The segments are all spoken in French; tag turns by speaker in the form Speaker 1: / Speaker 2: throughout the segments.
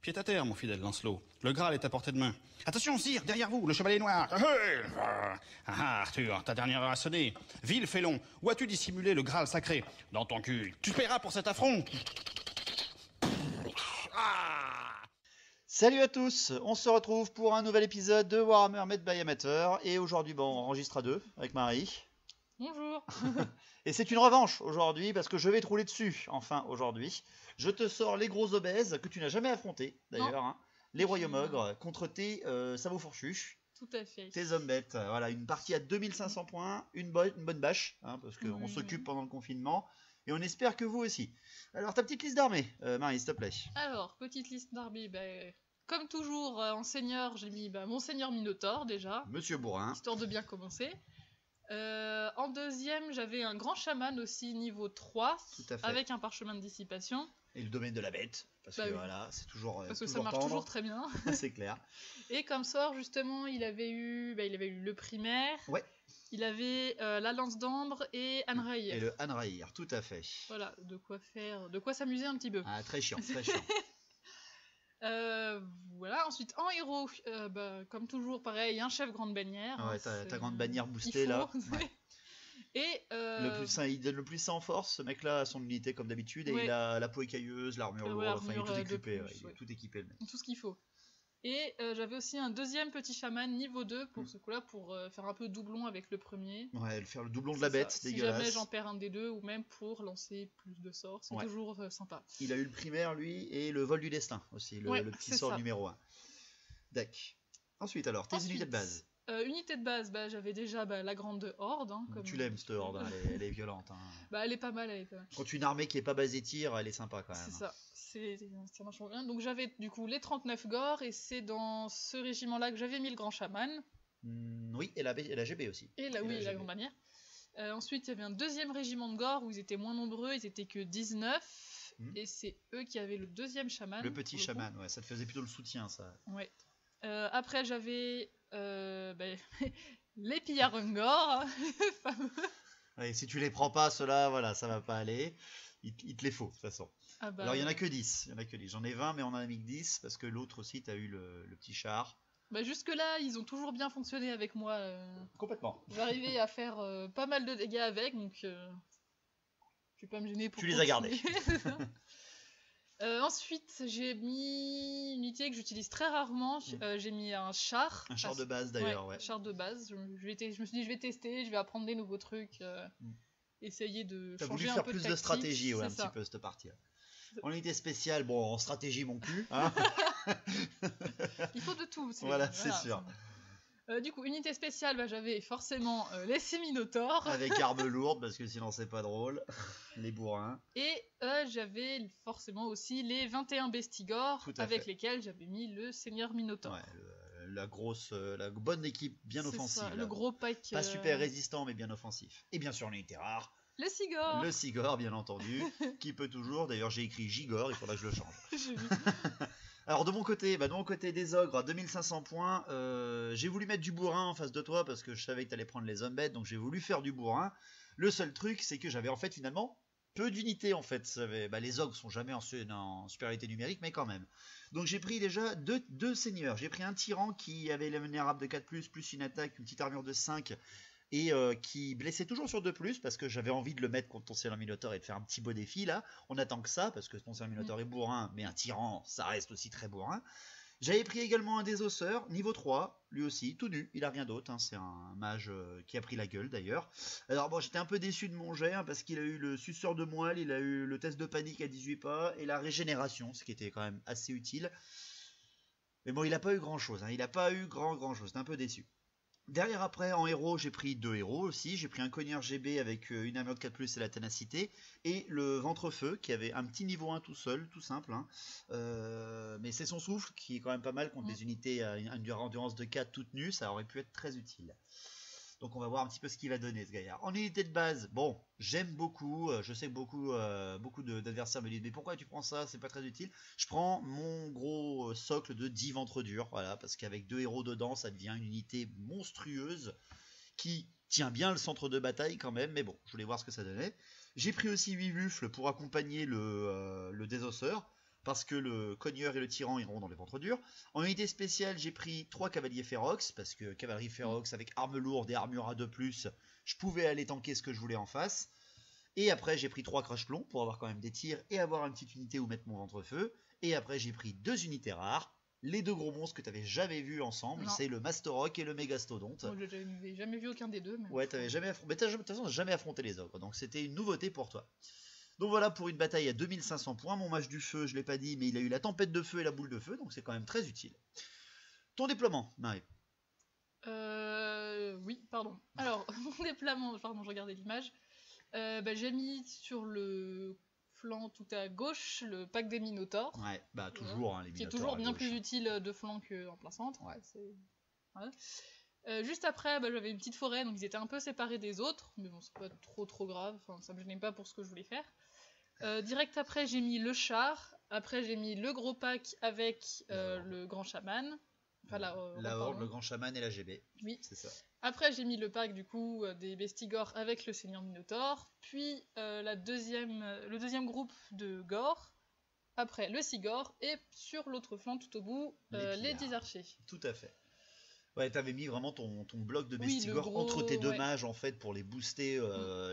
Speaker 1: Pied à terre, mon fidèle Lancelot. Le Graal est à portée de main. Attention, sire, derrière vous, le chevalier noir. Arthur, ta dernière heure a sonné. Vil félon, où as-tu dissimulé le Graal sacré? Dans ton cul. Tu paieras pour cet affront.
Speaker 2: Salut à tous, on se retrouve pour un nouvel épisode de Warhammer Made by Amateur. Et aujourd'hui, on enregistre à deux avec Marie.
Speaker 3: Bonjour.
Speaker 2: Et c'est une revanche aujourd'hui parce que je vais te rouler dessus, enfin aujourd'hui. Je te sors les gros obèses que tu n'as jamais affrontés d'ailleurs, hein. Les royaumes ogres contre tes sabots fourchus.
Speaker 3: Tout à fait.
Speaker 2: Tes hommes bêtes. Voilà, une partie à 2500 points, une bonne bâche, hein, parce qu'on s'occupe pendant le confinement. Et on espère que vous aussi. Alors ta petite liste d'armée, Marie, s'il te plaît.
Speaker 3: Alors, petite liste d'armées, comme toujours, en seigneur, j'ai mis mon seigneur Minotaure déjà,
Speaker 2: Monsieur Bourrin.
Speaker 3: histoire de bien commencer. En deuxième, j'avais un grand chaman aussi, niveau 3,
Speaker 2: Tout à fait.
Speaker 3: avec un parchemin de dissipation.
Speaker 2: Et le domaine de la bête, parce que
Speaker 3: oui.
Speaker 2: Voilà, c'est toujours
Speaker 3: Parce que ça
Speaker 2: toujours
Speaker 3: marche
Speaker 2: tendre.
Speaker 3: toujours très bien.
Speaker 2: C'est clair.
Speaker 3: Et comme sort, justement, il avait eu le primaire.
Speaker 2: Ouais.
Speaker 3: Il avait la lance d'ambre et Anraïr.
Speaker 2: Et le Anraïr, tout à fait.
Speaker 3: Voilà, de quoi s'amuser un petit peu.
Speaker 2: Ah, très chiant, très chiant.
Speaker 3: Voilà, ensuite en héros, comme toujours pareil, un chef grande bannière.
Speaker 2: Ouais,
Speaker 3: hein,
Speaker 2: ta grande bannière boostée là. Ouais.
Speaker 3: Et
Speaker 2: il donne le plus ça en force, ce mec là a son unité comme d'habitude, et
Speaker 3: ouais.
Speaker 2: il a la peau écailleuse, l'armure lourde, enfin il est tout équipé,
Speaker 3: plus,
Speaker 2: il est tout équipé le mec.
Speaker 3: tout ce qu'il faut. Et j'avais aussi un deuxième petit chaman niveau 2 pour ce coup-là, pour faire un peu doublon avec le premier.
Speaker 2: Ouais, faire le doublon de la
Speaker 3: C'est
Speaker 2: bête,
Speaker 3: ça.
Speaker 2: dégueulasse.
Speaker 3: Si jamais j'en perds un des deux, ou même pour lancer plus de sorts, c'est toujours sympa.
Speaker 2: Il a eu le primaire lui, et le vol du destin aussi, le petit sort numéro 1. D'accord. Ensuite alors, tes unités de base.
Speaker 3: Unité de base, j'avais déjà la grande horde. Hein, comme
Speaker 2: tu l'aimes cette horde, hein, elle est violente. Hein.
Speaker 3: Elle est pas mal,
Speaker 2: Quand une armée qui est pas basée tir, elle est sympa quand même.
Speaker 3: C'est ça, ça marche bien. Donc j'avais du coup les 39 gores, et c'est dans ce régiment-là que j'avais mis le grand chaman.
Speaker 2: Oui, et la GB aussi.
Speaker 3: Et la grande bannière. Ensuite, il y avait un deuxième régiment de gores où ils étaient moins nombreux, ils étaient que 19. Et c'est eux qui avaient le deuxième chaman.
Speaker 2: Le petit chaman, ouais, ça te faisait plutôt le soutien, ça.
Speaker 3: Ouais. Après, j'avais les pillards Ungor, fameux.
Speaker 2: Ouais, si tu les prends pas, ceux-là, voilà, ça va pas aller. Il te les faut, de toute façon. Alors, il y en a que 10. J'en ai 20, mais on en a mis que 10, parce que l'autre aussi, t'as eu le petit char.
Speaker 3: Jusque-là, ils ont toujours bien fonctionné avec moi.
Speaker 2: Complètement.
Speaker 3: J'arrivais à faire pas mal de dégâts avec, donc je vais pas me gêner pour
Speaker 2: Tu les as gardés.
Speaker 3: Ensuite, j'ai mis une unité que j'utilise très rarement. J'ai mis un char.
Speaker 2: Un char de base d'ailleurs, ouais.
Speaker 3: Char de base. Je me suis dit, je vais tester, je vais apprendre des nouveaux trucs, essayer de
Speaker 2: T'as
Speaker 3: changer
Speaker 2: voulu
Speaker 3: un
Speaker 2: faire
Speaker 3: peu
Speaker 2: plus
Speaker 3: de
Speaker 2: de
Speaker 3: tactique,
Speaker 2: stratégie, ouais, un
Speaker 3: ça.
Speaker 2: petit peu cette partie. En unité spéciale, bon, en stratégie, mon cul. Hein.
Speaker 3: Il faut de tout.
Speaker 2: Voilà, c'est sûr.
Speaker 3: Du coup, unité spéciale, j'avais forcément les Minotaures.
Speaker 2: Avec arme lourde, parce que sinon c'est pas drôle. Les bourrins.
Speaker 3: Et j'avais forcément aussi les 21 bestigors, avec lesquels j'avais mis le Seigneur Minotaure.
Speaker 2: Ouais, la bonne équipe bien offensive.
Speaker 3: Ça, le gros pack.
Speaker 2: Pas super résistant, mais bien offensif. Et bien sûr, l'unité rare.
Speaker 3: Le Sigor.
Speaker 2: Le Sigor, bien entendu. Qui peut toujours. D'ailleurs, j'ai écrit Gigor, il faudra que je le change.
Speaker 3: J'ai vu.
Speaker 2: Alors de mon côté des ogres à 2500 points, j'ai voulu mettre du bourrin en face de toi parce que je savais que tu allais prendre les hommes bêtes, donc j'ai voulu faire du bourrin. Le seul truc, c'est que j'avais en fait finalement peu d'unités en fait. Les ogres sont jamais en supériorité numérique, mais quand même. Donc j'ai pris déjà deux seigneurs. J'ai pris un tyran qui avait la vulnérable de 4+, plus une attaque, une petite armure de 5, et qui blessait toujours sur 2+, parce que j'avais envie de le mettre contre ton Seigneur Minotaure et de faire un petit beau défi là. On attend que ça, parce que ton Seigneur Minotaure est bourrin, mais un tyran, ça reste aussi très bourrin. J'avais pris également un désosseur, niveau 3, lui aussi, tout nu, il a rien d'autre, hein, c'est un mage qui a pris la gueule d'ailleurs. Alors bon, j'étais un peu déçu de mon jet, hein, parce qu'il a eu le suceur de moelle, il a eu le test de panique à 18 pas, et la régénération, ce qui était quand même assez utile. Mais bon, il a pas eu grand chose, hein, il a pas eu grand chose, j'étais un peu déçu. Derrière après, en héros, j'ai pris 2 héros aussi. J'ai pris un cognard GB avec une armure de 4+, et la ténacité. Et le ventre-feu, qui avait un petit niveau 1 tout seul, tout simple. Hein. Mais c'est son souffle, qui est quand même pas mal contre des unités à une endurance de 4 toutes nues. Ça aurait pu être très utile. Donc on va voir un petit peu ce qu'il va donner ce gaillard. En unité de base, bon, j'aime beaucoup, je sais que beaucoup d'adversaires me disent mais pourquoi tu prends ça, c'est pas très utile. Je prends mon gros socle de 10 ventres durs, voilà, parce qu'avec 2 héros dedans, ça devient une unité monstrueuse qui tient bien le centre de bataille quand même, mais bon, je voulais voir ce que ça donnait. J'ai pris aussi 8 buffles pour accompagner le désosseur. parce que le cogneur et le tyran iront dans les ventres durs. En unité spéciale, j'ai pris 3 cavaliers Ferox, parce que cavalerie Ferox avec armes lourdes et armure à 2+, je pouvais aller tanker ce que je voulais en face. Et après, j'ai pris 3 crash-plombs pour avoir quand même des tirs et avoir une petite unité où mettre mon ventre-feu. Et après, j'ai pris 2 unités rares, les 2 gros monstres que tu n'avais jamais vus ensemble, c'est le Masterrock et le Mégastodonte.
Speaker 3: Moi, je n'avais jamais vu aucun des deux. Mais...
Speaker 2: Ouais, t'avais jamais affronté. Mais de toute façon, jamais affronté les ogres, donc c'était une nouveauté pour toi. Donc voilà pour une bataille à 2500 points. Mon mage du feu, je l'ai pas dit, mais il a eu la tempête de feu et la boule de feu, donc c'est quand même très utile. Ton déploiement, Marie.
Speaker 3: Oui, pardon. Alors, mon déploiement, pardon, je regardais l'image. J'ai mis sur le flanc tout à gauche le pack des Minotaures.
Speaker 2: Ouais, bah toujours, hein, les
Speaker 3: qui
Speaker 2: Minotaures.
Speaker 3: Qui est toujours bien plus utile de flanc qu'en plein centre.
Speaker 2: Ouais.
Speaker 3: Juste après, j'avais une petite forêt, donc ils étaient un peu séparés des autres, mais bon, c'est pas trop grave, enfin, ça me gênait pas pour ce que je voulais faire. Direct après, j'ai mis le char, après j'ai mis le gros pack avec le grand chaman. Enfin,
Speaker 2: la horde, le grand chaman et la GB.
Speaker 3: Oui,
Speaker 2: c'est ça.
Speaker 3: Après, j'ai mis le pack du coup des Bestigors avec le Seigneur Minotaure, puis le deuxième groupe de Gore, après le Sigor, et sur l'autre flanc tout au bout, les 10 archers.
Speaker 2: Tout à fait. Ouais, t'avais mis vraiment ton bloc de
Speaker 3: Oui,
Speaker 2: Bestigor entre tes deux mages en fait pour les booster,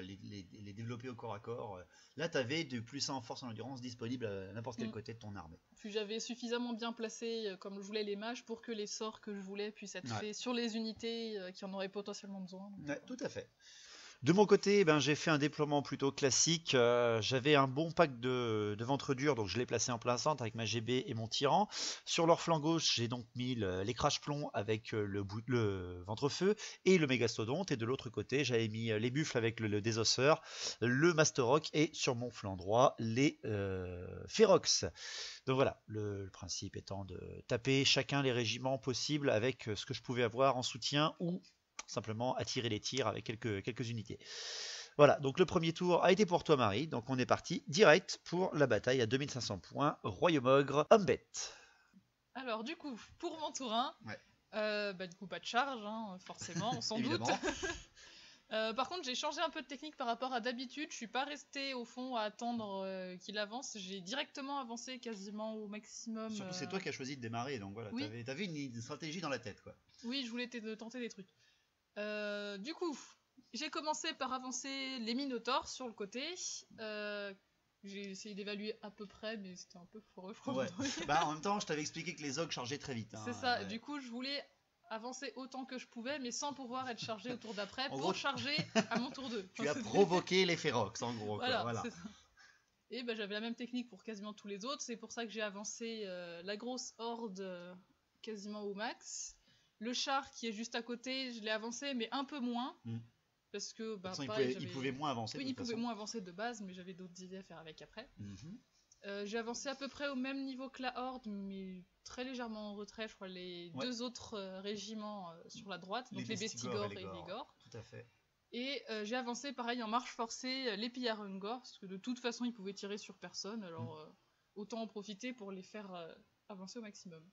Speaker 2: les développer au corps à corps. Là, t'avais du +1 en force et en endurance disponible à n'importe quel côté de ton armée.
Speaker 3: Puis j'avais suffisamment bien placé, comme je voulais les mages, pour que les sorts que je voulais puissent être faits sur les unités qui en auraient potentiellement besoin. Donc,
Speaker 2: tout à fait. De mon côté, j'ai fait un déploiement plutôt classique. J'avais un bon pack de ventre dur, donc je l'ai placé en plein centre avec ma GB et mon tyran. Sur leur flanc gauche, j'ai donc mis les crash-plombs avec le ventre-feu et le mégastodonte. Et de l'autre côté, j'avais mis les buffles avec le désosseur, le masterrock et sur mon flanc droit, les ferox. Donc voilà, le principe étant de taper chacun les régiments possibles avec ce que je pouvais avoir en soutien ou simplement attirer les tirs avec quelques unités. Voilà, donc le premier tour a été pour toi, Marie. Donc on est parti direct pour la bataille à 2500 points, Royaume Ogre, Humbet.
Speaker 3: Alors du coup, pour mon tour 1, du coup pas de charge, forcément, on s'en doute. Par contre, j'ai changé un peu de technique par rapport à d'habitude. Je suis pas restée au fond à attendre qu'il avance. J'ai directement avancé quasiment au maximum.
Speaker 2: Surtout c'est toi qui as choisi de démarrer, donc voilà, oui. T'avais une stratégie dans la tête, quoi.
Speaker 3: Oui, je voulais tenter des trucs. Du coup, j'ai commencé par avancer les Minotaures sur le côté. J'ai essayé d'évaluer à peu près, mais c'était un peu foireux, je crois.
Speaker 2: Ouais. En même temps, je t'avais expliqué que les ogres chargeaient très vite.
Speaker 3: C'est ça, du coup, je voulais avancer autant que je pouvais, mais sans pouvoir être chargé au tour d'après pour charger à mon tour 2.
Speaker 2: Tu as provoqué les Ferox, en gros. Voilà.
Speaker 3: C'est ça. Et j'avais la même technique pour quasiment tous les autres, c'est pour ça que j'ai avancé la grosse horde quasiment au max. Le char qui est juste à côté, je l'ai avancé, mais un peu moins. Parce que
Speaker 2: il pouvait moins avancer.
Speaker 3: Oui, il pouvait moins avancer de base, mais j'avais d'autres idées à faire avec après. J'ai avancé à peu près au même niveau que la horde, mais très légèrement en retrait. Je crois les deux autres régiments sur la droite, donc les Bestigors et les Gore.
Speaker 2: Tout à fait.
Speaker 3: Et j'ai avancé pareil en marche forcée les pillards Ungor, parce que de toute façon ils pouvaient tirer sur personne, alors autant en profiter pour les faire avancer au maximum.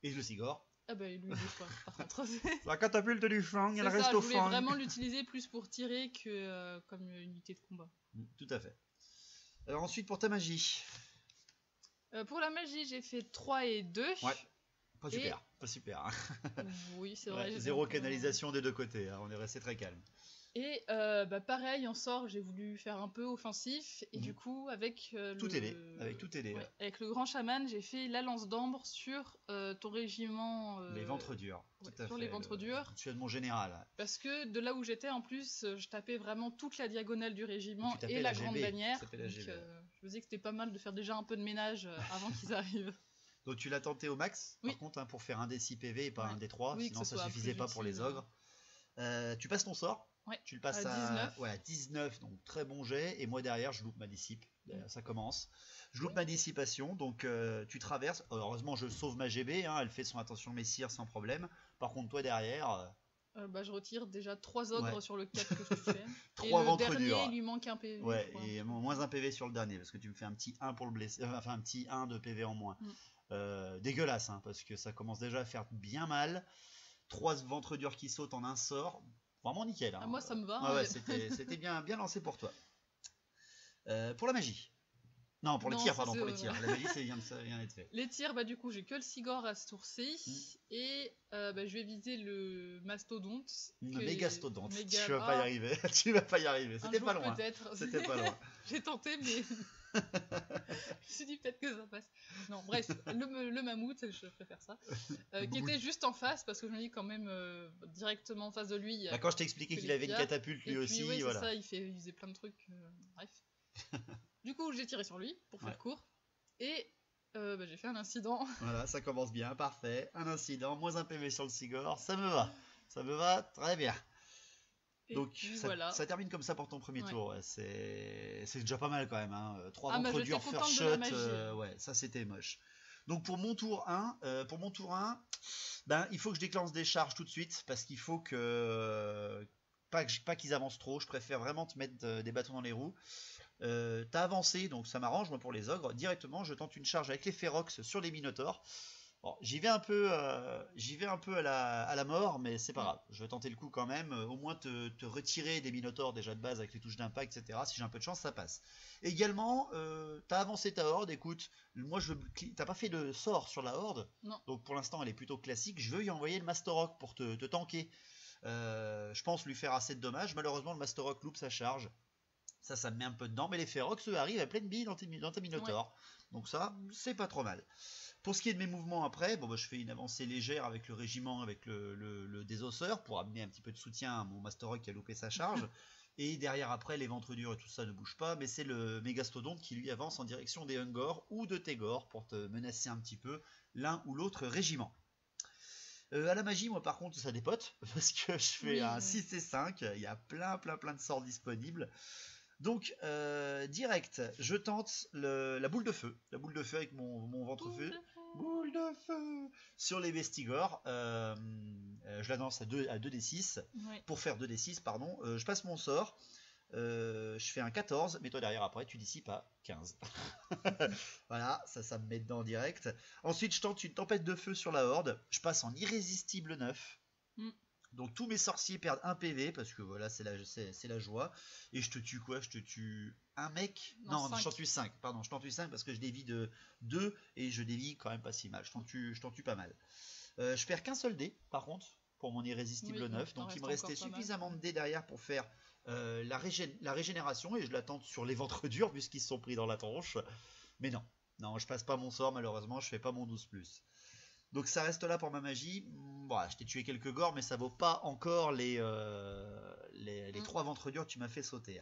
Speaker 2: Et le Sigor?
Speaker 3: Ah lui il bouge pas, par contre.
Speaker 2: La catapulte du fang, elle reste au fang.
Speaker 3: Je voulais vraiment l'utiliser plus pour tirer que comme une unité de combat.
Speaker 2: Tout à fait. Alors ensuite pour ta magie.
Speaker 3: Pour la magie j'ai fait 3 et 2.
Speaker 2: Ouais, pas super, pas super.
Speaker 3: Oui, c'est vrai.
Speaker 2: Zéro canalisation des deux côtés, on est resté très calme.
Speaker 3: Et pareil, en sort, j'ai voulu faire un peu offensif, et du coup, avec
Speaker 2: tout aider.
Speaker 3: Avec le grand chaman, j'ai fait la lance d'ambre sur ton régiment.
Speaker 2: Les ventres durs.
Speaker 3: Sur les ventres durs.
Speaker 2: Tu es de mon général.
Speaker 3: Parce que de là où j'étais, en plus, je tapais vraiment toute la diagonale du régiment et la grande bannière. Donc, je me disais que c'était pas mal de faire déjà un peu de ménage avant qu'ils arrivent.
Speaker 2: Donc tu l'as tenté au max, par contre, pour faire un des 6 PV et pas un des 3, sinon ça suffisait pas pour les ogres. Tu passes ton sort. Tu le passes à 19, donc très bon jet, et moi derrière je loupe ma dissipe, ça commence. Je loupe ma dissipation, donc tu traverses, heureusement je sauve ma GB, elle fait son attention messire sans problème, par contre toi derrière...
Speaker 3: je retire déjà 3 ogres sur le 4 que je fais,
Speaker 2: 3 ventres
Speaker 3: durs.
Speaker 2: Le dernier
Speaker 3: il lui manque un PV.
Speaker 2: Et moins un PV sur le dernier, parce que tu me fais un petit 1 pour le blesser, enfin un petit 1 de PV en moins. Dégueulasse, parce que ça commence déjà à faire bien mal, 3 ventres durs qui sautent en un sort... Vraiment nickel.
Speaker 3: Moi ça me va.
Speaker 2: C'était bien lancé pour toi. Pour la magie. Non, pour les
Speaker 3: Non,
Speaker 2: tirs,
Speaker 3: ça,
Speaker 2: pardon,
Speaker 3: c'est
Speaker 2: pour les tirs. La magie, ça vient d'être fait.
Speaker 3: Les tirs, bah du coup, j'ai que le Sigor à ce tour-ci. Et bah, je vais viser le Mastodonte.
Speaker 2: Le Mégastodonte.
Speaker 3: Méga...
Speaker 2: Tu vas pas y arriver. Tu vas pas y arriver. C'était pas loin.
Speaker 3: Peut-être.
Speaker 2: C'était pas loin.
Speaker 3: J'ai tenté, mais je me suis dit peut-être que ça passe. Non, bref, le mammouth, je préfère ça. Qui était juste en face, parce que je me dis quand même directement en face de lui.
Speaker 2: Bah, quand je t'ai expliqué qu'il avait une catapulte lui aussi,
Speaker 3: oui,
Speaker 2: voilà.
Speaker 3: c'est ça, il faisait plein de trucs. Bref. Du coup, j'ai tiré sur lui pour faire court. Et bah, j'ai fait un incident.
Speaker 2: Voilà, ça commence bien, parfait. Un incident, moins un PV sur le Sigor, ça me va. Ça me va très bien.
Speaker 3: Et
Speaker 2: donc
Speaker 3: puis,
Speaker 2: ça,
Speaker 3: voilà.
Speaker 2: ça termine comme ça pour ton premier tour. Ouais. C'est déjà pas mal quand même. Hein. 3
Speaker 3: bah,
Speaker 2: ventres durs, first shot.
Speaker 3: Ouais,
Speaker 2: ouais, ça c'était moche. Donc pour mon tour 1, ben, il faut que je déclenche des charges tout de suite. Parce qu'il faut que... Pas qu'ils avancent trop. Je préfère vraiment te mettre des bâtons dans les roues. T'as avancé, donc ça m'arrange moi pour les ogres. Directement, je tente une charge avec les Ferox sur les Minotaurs. Bon, j'y vais un peu à la mort, mais c'est pas grave. Je vais tenter le coup quand même. Au moins te retirer des Minotaurs déjà de base avec les touches d'impact, etc. Si j'ai un peu de chance, ça passe. Également, t'as avancé ta horde. Écoute, moi t'as pas fait de sort sur la horde,
Speaker 3: non.
Speaker 2: Donc pour l'instant elle est plutôt classique. Je veux y envoyer le Masterrock pour te tanker. Je pense lui faire assez de dommages. Malheureusement, le Masterrock loupe sa charge. Ça me met un peu dedans, mais les Ferox, eux, arrivent à pleine bille dans tes Minotaurs. Ouais. Donc ça, c'est pas trop mal. Pour ce qui est de mes mouvements après, bon, bah, je fais une avancée légère avec le régiment, avec le désosseur, pour amener un petit peu de soutien à mon Masterrock qui a loupé sa charge. Et derrière après, les ventres durs et tout ça ne bouge pas, mais c'est le Mégastodonte qui lui avance en direction des Ungor ou de Tégor pour te menacer un petit peu l'un ou l'autre régiment. À la magie, moi par contre, ça dépote, parce que je fais un 6 et 5, il y a plein de sorts disponibles. Donc, direct, je tente la boule de feu. La boule de feu avec mon ventre-feu. Boule de feu sur les Vestigors. Je la lance à 2d6. Oui. Pour faire 2d6, pardon. Je passe mon sort. Je fais un 14. Mais toi derrière, après, tu dissipes à 15. Voilà, ça me met dedans direct. Ensuite, je tente une tempête de feu sur la horde. Je passe en irrésistible 9. Donc tous mes sorciers perdent 1 PV parce que voilà, c'est la joie. Et je te tue quoi? Je te tue un mec? Non, je t'en tue 5. Pardon, je t'en tue 5 parce que je dévie de 2 et je dévie quand même pas si mal. Je t'en tue pas mal. Je perds qu'un seul dé par contre pour mon irrésistible 9. Donc il me restait suffisamment de dés derrière pour faire la régénération et je la tente sur les ventres durs puisqu'ils se sont pris dans la tronche. Mais non, je passe pas mon sort malheureusement, je fais pas mon 12+. Donc ça reste là pour ma magie. Voilà, je t'ai tué quelques gores, mais ça vaut pas encore les 3 ventres durs que tu m'as fait sauter.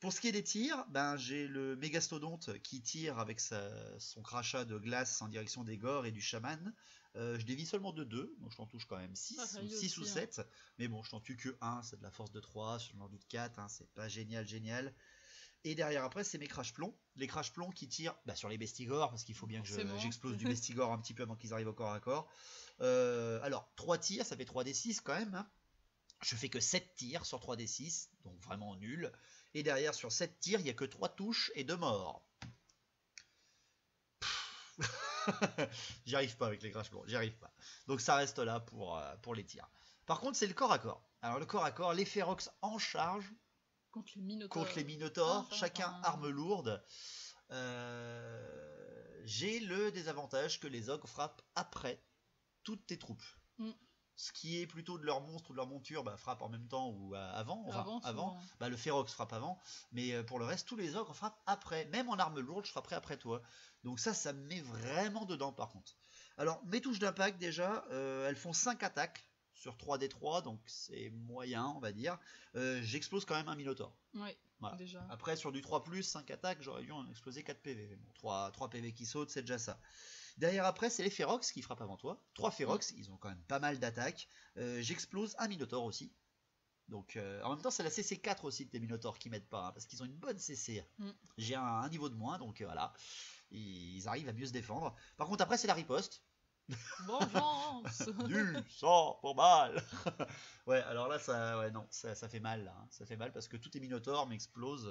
Speaker 2: Pour ce qui est des tirs, ben, j'ai le Mégastodonte qui tire avec son crachat de glace en direction des gores et du chaman. Je dévie seulement de 2, donc je t'en touche quand même 6 ou 7. Hein. Mais bon, je t'en tue que 1, c'est de la force de 3, je n'en doute 4, hein, c'est pas génial. Et derrière après, c'est mes crash-plombs. Les crash-plombs qui tirent sur les bestigors, parce qu'il faut bien que j'explose du bestigor un petit peu avant qu'ils arrivent au corps à corps. Alors, 3 tirs, ça fait 3d6 quand même. Hein. Je fais que 7 tirs sur 3d6, donc vraiment nul. Et derrière, sur 7 tirs, il n'y a que 3 touches et 2 morts. J'y arrive pas avec les crash-plombs, j'y arrive pas. Donc ça reste là pour les tirs. Par contre, c'est le corps à corps. Alors, le corps à corps, les Ferox en charge. Contre les Minotaurs, chacun arme lourde. J'ai le désavantage que les ogres frappent après toutes tes troupes. Ce qui est plutôt de leur monstre ou de leur monture frappe en même temps ou avant. Le Ferox frappe avant. Mais pour le reste, tous les ogres frappent après. Même en arme lourde, je frapperai après toi. Donc ça me met vraiment dedans par contre. Alors, mes touches d'impact déjà, elles font 5 attaques. Sur 3d3, donc c'est moyen, on va dire. J'explose quand même un Minotaur.
Speaker 3: Oui, voilà. Déjà.
Speaker 2: Après, sur du 3+, 5 attaques, j'aurais dû en exploser 4 PV. Bon, 3 PV qui sautent, c'est déjà ça. Derrière, après, c'est les Ferox qui frappent avant toi. 3 Ferox, ils ont quand même pas mal d'attaques. J'explose un Minotaur aussi. Donc, en même temps, c'est la CC4 aussi de tes Minotaurs qui m'aident pas, hein, parce qu'ils ont une bonne CC. J'ai un niveau de moins, donc voilà. Ils arrivent à mieux se défendre. Par contre, après, c'est la riposte.
Speaker 3: Vengeance.
Speaker 2: Du sang pour mal. Ouais, alors là, ça fait mal. Là, hein. Ça fait mal parce que tous tes Minotaurs m'explosent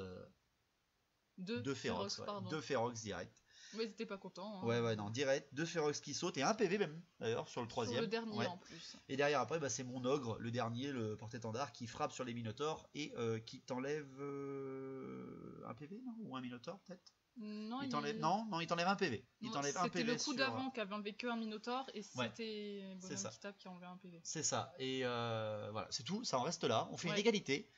Speaker 2: 2 Ferox. 2 Ferox direct.
Speaker 3: Mais t'étais pas content. Hein.
Speaker 2: Ouais, non, direct, 2 Ferox qui sautent et un PV même, d'ailleurs, sur le troisième.
Speaker 3: Sur le dernier en plus.
Speaker 2: Et derrière, après, bah, c'est mon ogre, le dernier, le porte-étendard, qui frappe sur les minotaures et qui t'enlève un PV, non? Ou un minotaure, peut-être?
Speaker 3: Non,
Speaker 2: il t'enlève un PV. Il t'enlève un PV.
Speaker 3: C'était le coup d'avant qui avait enlevé que un minotaure et c'était Bonhomme qui tape qui a enlevé un PV.
Speaker 2: C'est ça. Et voilà, c'est tout, ça en reste là. On fait une égalité.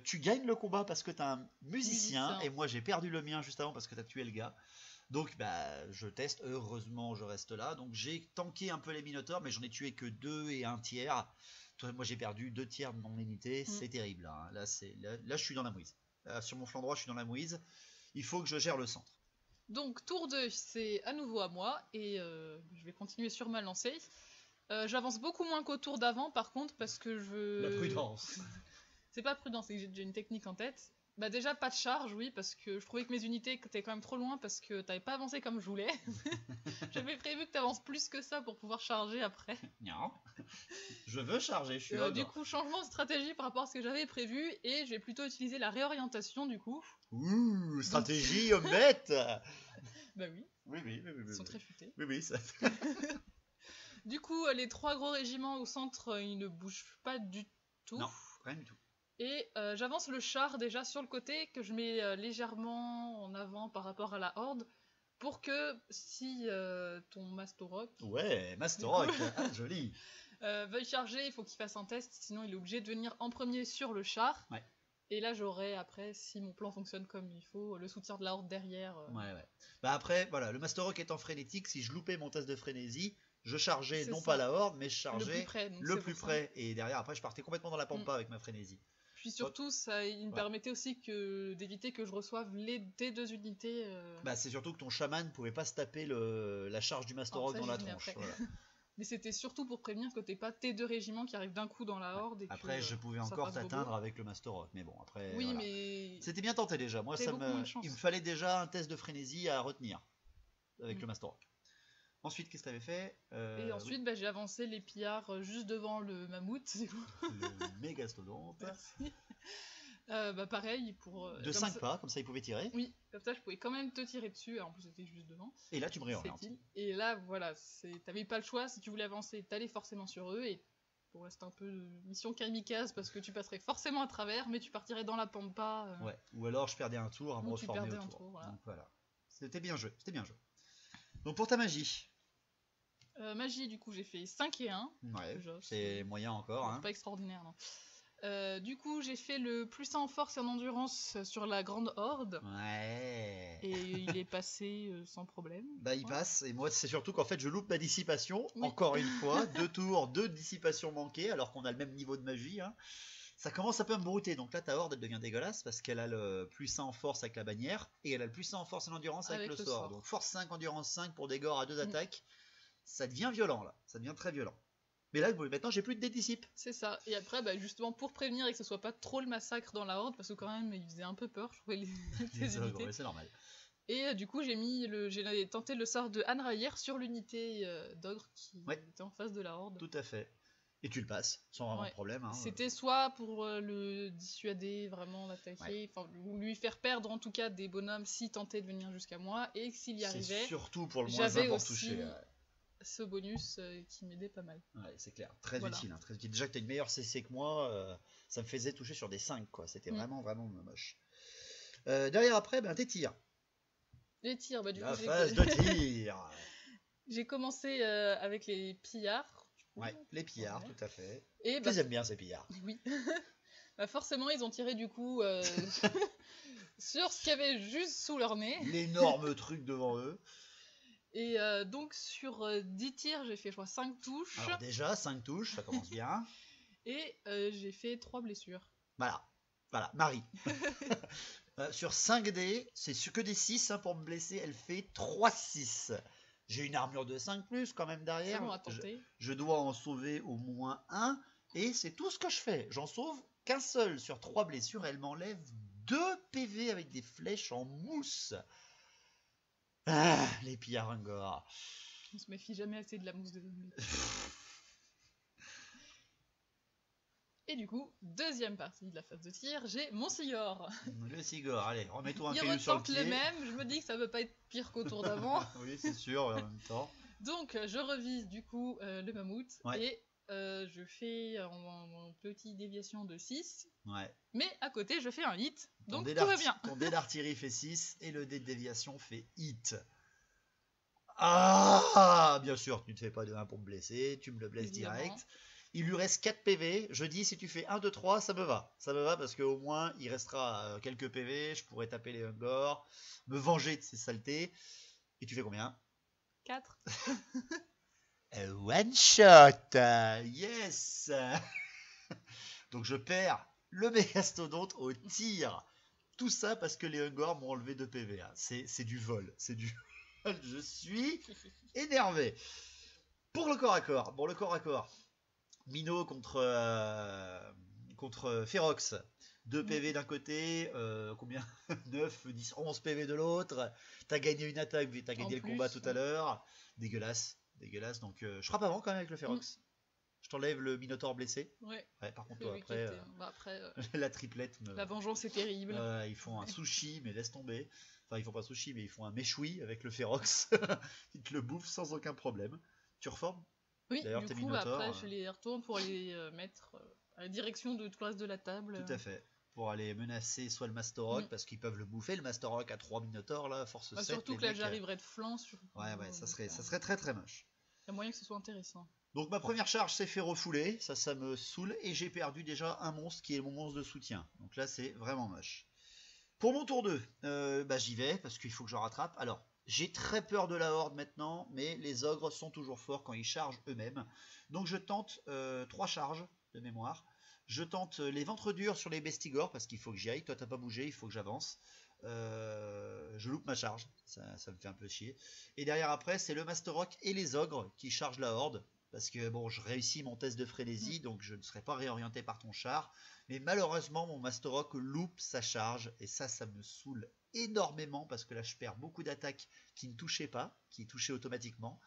Speaker 2: Tu gagnes le combat parce que t'as un musicien et moi j'ai perdu le mien juste avant parce que t'as tué le gars. Donc je teste, heureusement je reste là. Donc j'ai tanké un peu les minotaures, mais j'en ai tué que 2 et 1 tiers. Moi j'ai perdu 2 tiers de mon unité, c'est terrible. Là, là je suis dans la mouise. Là, sur mon flanc droit je suis dans la mouise. Il faut que je gère le centre.
Speaker 3: Donc tour 2, c'est à nouveau à moi et je vais continuer sur ma lancée. J'avance beaucoup moins qu'au tour d'avant par contre parce que
Speaker 2: La prudence.
Speaker 3: C'est pas prudent, c'est que j'ai déjà une technique en tête. Bah déjà pas de charge, oui, parce que je trouvais que mes unités étaient quand même trop loin parce que t'avais pas avancé comme je voulais. J'avais prévu que t'avances plus que ça pour pouvoir charger après.
Speaker 2: Non, je veux charger, je suis
Speaker 3: du coup, changement de stratégie par rapport à ce que j'avais prévu et je vais plutôt utiliser la réorientation du coup.
Speaker 2: Ouh, stratégie bête.
Speaker 3: Bah oui.
Speaker 2: Oui.
Speaker 3: Ils sont très futés.
Speaker 2: Oui, ça.
Speaker 3: Du coup, les 3 gros régiments au centre, ils ne bougent pas du tout.
Speaker 2: Non, rien du tout.
Speaker 3: Et j'avance le char déjà sur le côté que je mets légèrement en avant par rapport à la horde pour que si ton Mastorok
Speaker 2: joli
Speaker 3: veuille charger, il faut qu'il fasse un test, sinon il est obligé de venir en premier sur le char.
Speaker 2: Ouais.
Speaker 3: Et là j'aurai après, si mon plan fonctionne comme il faut, le soutien de la horde derrière.
Speaker 2: Ouais. Bah après, voilà, le Mastorok étant frénétique, si je loupais mon test de frénésie, je chargeais pas la horde, mais je chargeais le plus près. Et derrière, après, je partais complètement dans la pampa avec ma frénésie.
Speaker 3: Puis surtout, il me permettait aussi d'éviter que je reçoive tes 2 unités.
Speaker 2: Bah, c'est surtout que ton chaman pouvait pas se taper la charge du Mastorok dans la tronche. Voilà.
Speaker 3: Mais c'était surtout pour prévenir que t'es pas tes 2 régiments qui arrivent d'un coup dans la horde. Et
Speaker 2: après, je pouvais encore t'atteindre avec le Mastorok, mais bon, après.
Speaker 3: Oui, voilà. Mais.
Speaker 2: C'était bien tenté déjà. Moi, il me fallait déjà un test de frénésie à retenir avec le Mastorok. Ensuite, qu'est-ce que t'avais fait
Speaker 3: Et ensuite, j'ai avancé les pillards juste devant le mammouth.
Speaker 2: Le mégastodonte.
Speaker 3: Merci. Pareil, pour...
Speaker 2: de 5 pas, comme ça ils pouvaient tirer.
Speaker 3: Oui, comme ça je pouvais quand même te tirer dessus, en plus c'était juste devant.
Speaker 2: Et là tu me réorientes.
Speaker 3: Et là, voilà, t'avais pas le choix, si tu voulais avancer, t'allais forcément sur eux, et pour rester un peu mission kamikaze, parce que tu passerais forcément à travers, mais tu partirais dans la pampa.
Speaker 2: Ouais, ou alors je perdais un tour à me reformer autour.
Speaker 3: Voilà.
Speaker 2: Donc voilà, c'était bien joué, Donc pour ta magie
Speaker 3: magie, du coup, j'ai fait 5 et 1.
Speaker 2: Ouais, c'est moyen encore.
Speaker 3: Pas extraordinaire, non. Du coup, j'ai fait le plus 1 en force et en endurance sur la grande horde.
Speaker 2: Ouais.
Speaker 3: Et il est passé sans problème.
Speaker 2: Il passe. Et moi, c'est surtout qu'en fait, je loupe ma dissipation. Oui. Encore une fois, 2 tours, 2 dissipations manquées, alors qu'on a le même niveau de magie. Ça commence un peu à me brouter. Donc là, ta horde, elle devient dégueulasse parce qu'elle a le plus 1 en force avec la bannière et elle a le plus 1 en force et en endurance avec le sort. Donc force 5, endurance 5 pour des gores à 2 attaques. Ça devient violent là. Ça devient très violent. Mais là, maintenant, j'ai plus de dédissipe.
Speaker 3: C'est ça. Et après, justement, pour prévenir et que ce soit pas trop le massacre dans la horde, parce que quand même, il faisait un peu peur, je trouvais les unités.
Speaker 2: C'est normal.
Speaker 3: Et du coup, j'ai tenté le sort de Hanrayer sur l'unité d'ogre qui était en face de la horde.
Speaker 2: Tout à fait. Et tu le passes, sans vraiment de problème.
Speaker 3: C'était soit pour le dissuader vraiment d'attaquer, ou lui faire perdre en tout cas des bonhommes s'il tentait de venir jusqu'à moi, et s'il y arrivait.
Speaker 2: C'est surtout pour le moins 1 pour toucher.
Speaker 3: Ce bonus qui m'aidait pas mal.
Speaker 2: Ouais, c'est clair, très utile, très utile. Déjà que t'as une meilleure CC que moi, ça me faisait toucher sur des 5, quoi. C'était vraiment moche. Derrière après, tes tirs.
Speaker 3: Les tirs, du
Speaker 2: coup. La phase de tir.
Speaker 3: J'ai commencé avec les pillards.
Speaker 2: Ouais, les pillards, tout à fait. Et j'aime bien ces pillards.
Speaker 3: Oui. Forcément, ils ont tiré du coup sur ce qu'il y avait juste sous leur nez.
Speaker 2: L'énorme truc devant eux.
Speaker 3: Et donc sur 10 tirs, j'ai fait je crois 5 touches.
Speaker 2: Alors déjà 5 touches, ça commence bien.
Speaker 3: Et j'ai fait 3 blessures.
Speaker 2: Voilà, Marie. Sur 5 dés, c'est que des 6 pour me blesser, elle fait 3-6. J'ai une armure de 5 plus quand même derrière.
Speaker 3: Bon, à tenter.
Speaker 2: Je dois en sauver au moins 1. Et c'est tout ce que je fais. J'en sauve qu'un seul sur 3 blessures. Elle m'enlève 2 PV avec des flèches en mousse. Ah, les pillards Ungor.
Speaker 3: On se méfie jamais assez de la mousse de zombie. Et du coup, deuxième partie de la phase de tir, j'ai mon Sigor.
Speaker 2: Le Sigor, allez, remets-toi un
Speaker 3: Il
Speaker 2: caillou sur le
Speaker 3: retente
Speaker 2: pied.
Speaker 3: le même, je me dis que ça peut pas être pire qu'au tour d'avant.
Speaker 2: Oui, c'est sûr, en même temps.
Speaker 3: Donc, je revise du coup le mammouth et je fais en petite déviation de 6.
Speaker 2: Ouais.
Speaker 3: Mais à côté, je fais un hit, donc tout va bien.
Speaker 2: Ton dé d'artillerie fait 6 et le dé de déviation fait hit. Ah, bien sûr, tu ne fais pas de 1 pour me blesser, tu me le blesses direct. Il lui reste 4 PV. Je dis, si tu fais 1, 2, 3, ça me va. Ça me va parce qu'au moins, il restera quelques PV. Je pourrais taper les Ungor, me venger de ces saletés. Et tu fais combien?
Speaker 3: 4.
Speaker 2: One shot. Yes. Donc je perds le mégastodonte au tir. Tout ça parce que les Ungor m'ont enlevé 2 PV. C'est du vol. C'est du vol. Je suis énervé. Pour le corps à corps. Bon, le corps à corps. Minot contre Ferox. 2 PV d'un côté, combien 9, 10, 11 PV de l'autre. T'as gagné une attaque, t'as gagné le combat tout à l'heure. Dégueulasse, dégueulasse. Donc je frappe avant quand même avec le Ferox. Je t'enlève le Minotaur blessé.
Speaker 3: Ouais.
Speaker 2: Par contre, toi, après, la triplette.
Speaker 3: La vengeance est terrible.
Speaker 2: Ils font un sushi, mais laisse tomber. Enfin, ils font pas sushi, mais ils font un méchoui avec le Ferox. Ils te le bouffent sans aucun problème. Tu reformes?
Speaker 3: Oui, du coup, après, je les retourne pour les mettre à la direction de tout le reste de la table.
Speaker 2: Tout à fait. Pour aller menacer soit le Masterrock, parce qu'ils peuvent le bouffer, le Masterrock à 3 Minotaurs, là, force 7.
Speaker 3: Surtout que là, j'arriverai de flanc.
Speaker 2: Ouais, ça serait très très moche.
Speaker 3: Il y a moyen que ce soit intéressant.
Speaker 2: Donc ma première charge s'est fait refouler, ça me saoule, et j'ai perdu déjà un monstre qui est mon monstre de soutien. Donc là, c'est vraiment moche. Pour mon tour 2, j'y vais, parce qu'il faut que je rattrape. Alors, j'ai très peur de la horde maintenant, mais les ogres sont toujours forts quand ils chargent eux-mêmes. Donc je tente 3 charges de mémoire. Je tente les ventres durs sur les bestigors, parce qu'il faut que j'y aille. Toi, t'as pas bougé, il faut que j'avance. Je loupe ma charge, ça me fait un peu chier. Et derrière après, c'est le Masterrock et les ogres qui chargent la horde. Parce que bon, je réussis mon test de frénésie, donc je ne serai pas réorienté par ton char. Mais malheureusement, mon Masterrock loupe sa charge, et ça me saoule énormément, parce que là, je perds beaucoup d'attaques qui ne touchaient pas, qui touchaient automatiquement.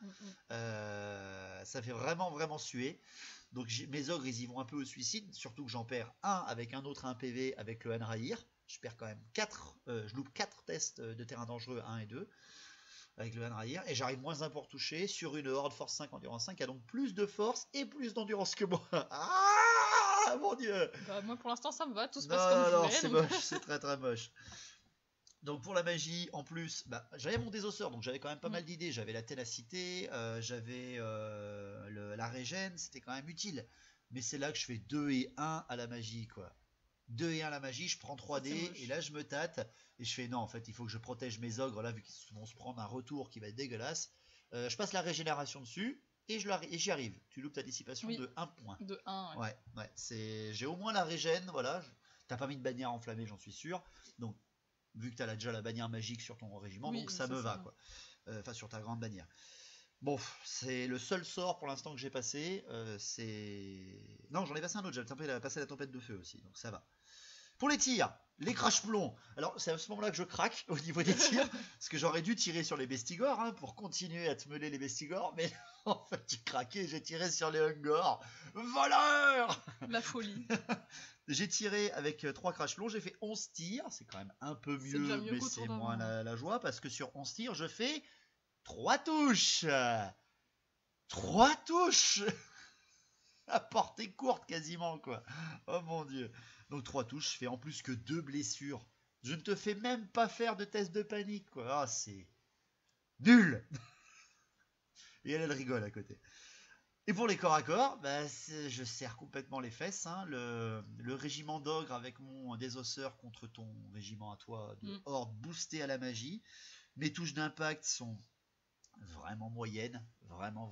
Speaker 2: Ça fait vraiment, vraiment suer. Donc mes ogres, ils y vont un peu au suicide, surtout que j'en perds un avec un autre 1 PV avec le Hanraïr. Je perds quand même 4, je loupe 4 tests de terrain dangereux 1 et 2. Avec le Hanraïr, et j'arrive moins 1 pour toucher sur une horde force 5, endurance 5, qui a donc plus de force et plus d'endurance que moi. Ah mon dieu!
Speaker 3: Moi pour l'instant ça me va, tout se passe comme je voulais.
Speaker 2: C'est moche, c'est très très moche. Donc pour la magie, en plus, j'avais mon désosseur, donc j'avais quand même pas mal d'idées. J'avais la ténacité, j'avais la régène, c'était quand même utile. Mais c'est là que je fais 2 et 1 à la magie, quoi. 2 et 1 à la magie, je prends 3D, et là je me tâte, et je fais non, en fait, il faut que je protège mes ogres, là, vu qu'ils vont se prendre un retour qui va être dégueulasse. Je passe la régénération dessus, et j'y arrive. Tu loupes ta dissipation de 1 point.
Speaker 3: De 1,
Speaker 2: ouais. J'ai au moins la régène, voilà. T'as pas mis de bannière enflammée, j'en suis sûr. Donc, vu que t'as déjà la bannière magique sur ton régiment, donc ça me va, quoi. Enfin, sur ta grande bannière. Bon, c'est le seul sort pour l'instant que j'ai passé. Non, j'en ai passé un autre, j'avais passé la tempête de feu aussi, donc ça va. Pour les tirs, les crash-plombs. Alors, c'est à ce moment-là que je craque au niveau des tirs, parce que j'aurais dû tirer sur les bestigors pour continuer à te mêler les bestigors, mais en fait, j'ai craqué, j'ai tiré sur les Ungor. Voleur!
Speaker 3: La folie.
Speaker 2: J'ai tiré avec 3 crash-plombs, j'ai fait 11 tirs, c'est quand même un peu mieux, mais c'est moins la joie, parce que sur 11 tirs, je fais 3 touches. 3 touches à portée courte quasiment, quoi. Oh mon dieu. Donc 3 touches, je fais en plus que 2 blessures. Je ne te fais même pas faire de test de panique, quoi. Ah, c'est nul. Et elle rigole à côté. Et pour les corps à corps, je serre complètement les fesses. Le régiment d'ogre avec mon désosseur contre ton régiment à toi de horde boosté à la magie. Mes touches d'impact sont vraiment moyennes. Vraiment.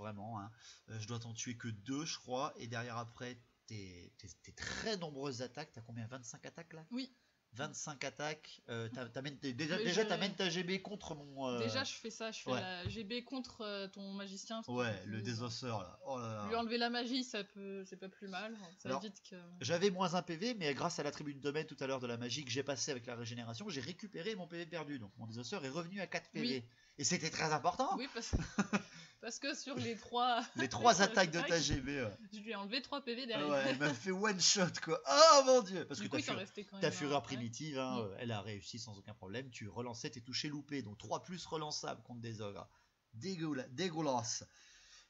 Speaker 2: Je dois t'en tuer que 2, je crois. Et derrière après, tes très nombreuses attaques. T'as combien? 25 attaques là?
Speaker 3: Oui.
Speaker 2: 25 attaques. Déjà, t'amènes ta GB contre mon.
Speaker 3: Déjà, je fais ça. Je fais la GB contre ton magicien.
Speaker 2: Ouais, le désosseur là. Oh là là.
Speaker 3: Lui enlever la magie, c'est pas plus mal. Ça évite que.
Speaker 2: J'avais moins 1 PV, mais grâce à la tribune de domaine tout à l'heure de la magie que j'ai passé avec la régénération, j'ai récupéré mon PV perdu. Donc mon désosseur est revenu à 4 PV. Oui. Et c'était très important.
Speaker 3: Oui, parce parce que sur les 3...
Speaker 2: les 3 attaques de ta GB,
Speaker 3: je lui ai enlevé 3 PV derrière.
Speaker 2: Ouais, elle m'a fait one shot quoi. Oh mon dieu. Parce
Speaker 3: du
Speaker 2: que
Speaker 3: coup,
Speaker 2: ta fureur primitive, hein,
Speaker 3: Mm.
Speaker 2: elle a réussi sans aucun problème. Tu relançais tes touchés loupés, donc 3 plus relançables contre des ogres. Dégueulasse.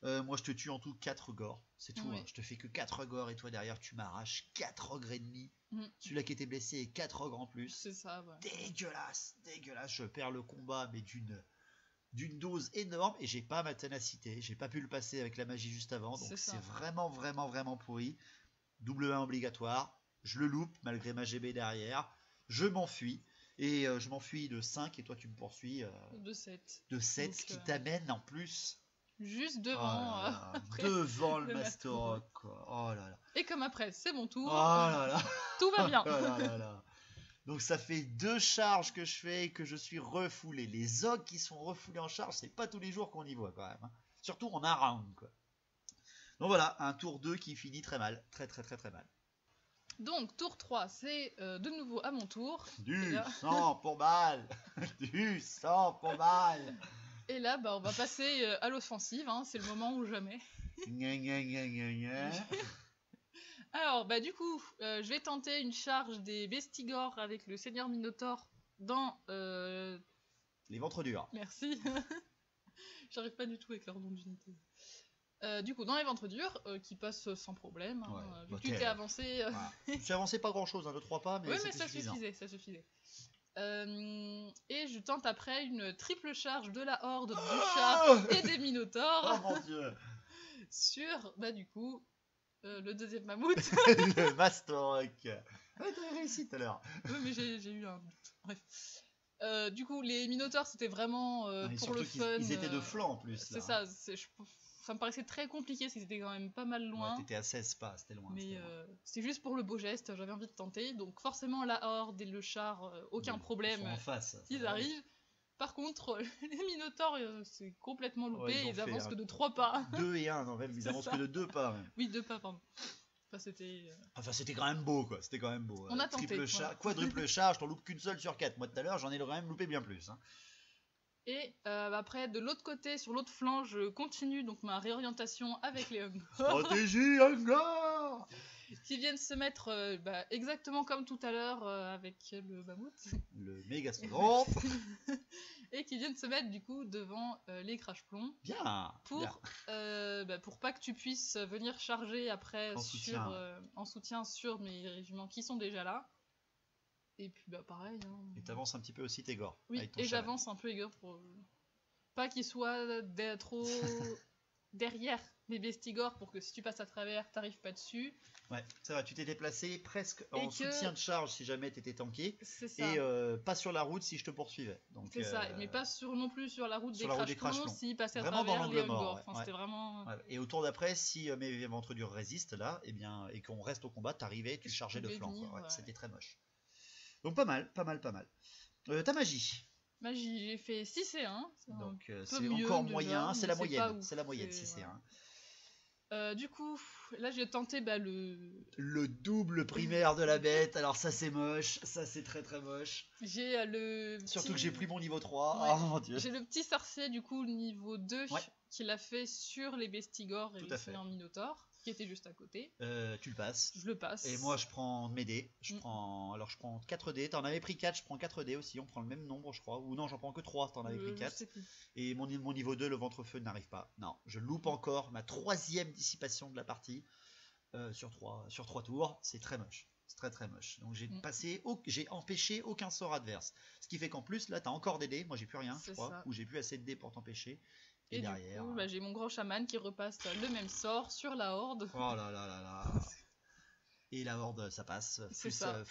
Speaker 2: Moi je te tue en tout 4 gores, c'est tout,
Speaker 3: Oui.
Speaker 2: hein. Je te fais que 4 gores et toi derrière tu m'arraches 4 ogres ennemis.
Speaker 3: Mm.
Speaker 2: Celui-là qui était blessé et 4 ogres en plus.
Speaker 3: C'est ça, ouais.
Speaker 2: Dégueulasse. Je perds le combat mais d'une dose énorme et j'ai pas ma ténacité, j'ai pas pu le passer avec la magie juste avant, donc c'est vraiment pourri. Double 1 obligatoire, je le loupe malgré ma GB derrière, je m'enfuis et je m'enfuis de 5 et toi tu me poursuis
Speaker 3: de 7.
Speaker 2: De 7,
Speaker 3: donc,
Speaker 2: ce qui t'amène en plus
Speaker 3: juste devant,
Speaker 2: devant le
Speaker 3: le
Speaker 2: Master, quoi. Oh là là.
Speaker 3: Et comme après c'est mon tour,
Speaker 2: Oh là là.
Speaker 3: tout va bien.
Speaker 2: Oh là là là. Donc ça fait 2 charges que je fais et que je suis refoulé. Les ogres qui sont refoulés en charge, c'est pas tous les jours qu'on y voit quand même, hein. Surtout en un round quoi. Donc voilà, un tour 2 qui finit très mal, très mal.
Speaker 3: Donc tour 3, c'est de nouveau à mon tour.
Speaker 2: Du sang pour balle. Du sang pour balle.
Speaker 3: Et là, on va passer à l'offensive, hein, c'est le moment ou jamais. Alors, du coup, je vais tenter une charge des Bestigors avec le Seigneur Minotaur dans...
Speaker 2: les ventres durs.
Speaker 3: Merci. J'arrive pas du tout avec leur nom d'unité. Du coup, dans les ventres durs, qui passent sans problème, hein,
Speaker 2: Ouais,
Speaker 3: vu que tu t'es avancé...
Speaker 2: Voilà. J'ai avancé pas grand chose, 2-3 pas, mais
Speaker 3: oui,
Speaker 2: c'était
Speaker 3: ça
Speaker 2: suffisant.
Speaker 3: ça suffisait. Et je tente après une triple charge de la horde du char et des minotaures.
Speaker 2: Oh mon dieu.
Speaker 3: Sur, du coup, le deuxième mammouth.
Speaker 2: Le Mastorok. Ouais, t'avais réussi tout à l'heure.
Speaker 3: Oui, mais j'ai eu un doute. Bref. Du coup, les minotaures, c'était vraiment pour le fun.
Speaker 2: Ils étaient de flanc en plus.
Speaker 3: C'est ça, ça me paraissait très compliqué parce qu'ils étaient quand même pas mal loin.
Speaker 2: Ouais, t'étais à 16 pas, c'était loin.
Speaker 3: Mais c'est juste pour le beau geste, j'avais envie de tenter. Donc forcément, la horde et le char, aucun problème.
Speaker 2: Ils sont en face.
Speaker 3: Ils arrivent. Par contre, les minotaures, c'est complètement loupé.
Speaker 2: Ouais,
Speaker 3: ils avancent que de 3 pas.
Speaker 2: 2 et 1, non, même. Ils avancent que de 2 pas. Même.
Speaker 3: Oui, 2 pas, pardon.
Speaker 2: C'était quand même beau, quoi. C'était quand même beau.
Speaker 3: On a tenté.
Speaker 2: Quadruple charge, t'en loupes qu'une seule sur 4. Moi, tout à l'heure, j'en ai quand même loupé bien plus. Hein.
Speaker 3: Et après, de l'autre côté, sur l'autre flanc, je continue donc ma réorientation avec les Hungars.
Speaker 2: Stratégie Hungar
Speaker 3: qui viennent se mettre exactement comme tout à l'heure avec le mammouth.
Speaker 2: Le méga souvent.
Speaker 3: Et qui viennent se mettre du coup devant les crash-plombs.
Speaker 2: Bien.
Speaker 3: Pour pas que tu puisses venir charger après en soutien sur mes régiments qui sont déjà là. Et puis pareil. Hein.
Speaker 2: Et t'avances un petit peu aussi tes gores.
Speaker 3: Oui, et j'avance un peu Igor pour pas qu'ils soient trop derrière les bestigors pour que si tu passes à travers, t'arrives pas dessus.
Speaker 2: Ouais, ça va, tu t'es déplacé presque en soutien de charge si jamais t'étais tanké.
Speaker 3: C'est ça.
Speaker 2: Et pas sur la route si je te poursuivais.
Speaker 3: C'est ça, mais pas non plus sur la route des crash-plombs si passaient à
Speaker 2: vraiment
Speaker 3: travers les
Speaker 2: mort,
Speaker 3: Hungors. C'était vraiment...
Speaker 2: Ouais. Et au tour d'après, si mes ventres durs résistent là, et qu'on reste au combat, t'arrivais, tu chargeais de flanc. C'était très moche. Donc pas mal. Ta magie.
Speaker 3: Magie, j'ai fait 6 et 1.
Speaker 2: Donc c'est encore moyen, c'est la moyenne. C'est la moyenne, 6 et 1.
Speaker 3: Du coup, là j'ai tenté
Speaker 2: le double primaire de la bête. Alors ça c'est moche, ça c'est très moche.
Speaker 3: J'ai
Speaker 2: surtout que j'ai pris mon niveau 3.
Speaker 3: Ouais.
Speaker 2: Oh mon dieu.
Speaker 3: J'ai le petit sorcier du coup niveau 2 qui l'a fait sur les bestigors et le seigneur minotaure qui était juste à côté.
Speaker 2: Tu le passes.
Speaker 3: Je le passe.
Speaker 2: Et moi je prends mes dés. Je prends 4 dés. T'en avais pris 4, je prends 4 dés aussi. On prend le même nombre je crois. Ou non, j'en prends que 3, t'en avais pris 4. Et mon niveau 2, le ventre-feu n'arrive pas. Non, je loupe encore ma 3e dissipation de la partie. Sur 3 tours. C'est très moche. C'est très moche. Donc j'ai empêché aucun sort adverse. Ce qui fait qu'en plus là t'as encore des dés. Moi j'ai plus rien je crois. Ou j'ai plus assez de dés pour t'empêcher. Et derrière,
Speaker 3: du coup, j'ai mon grand chaman qui repasse le même sort sur la horde.
Speaker 2: Oh là là là là. Et la horde, ça passe. Plus ça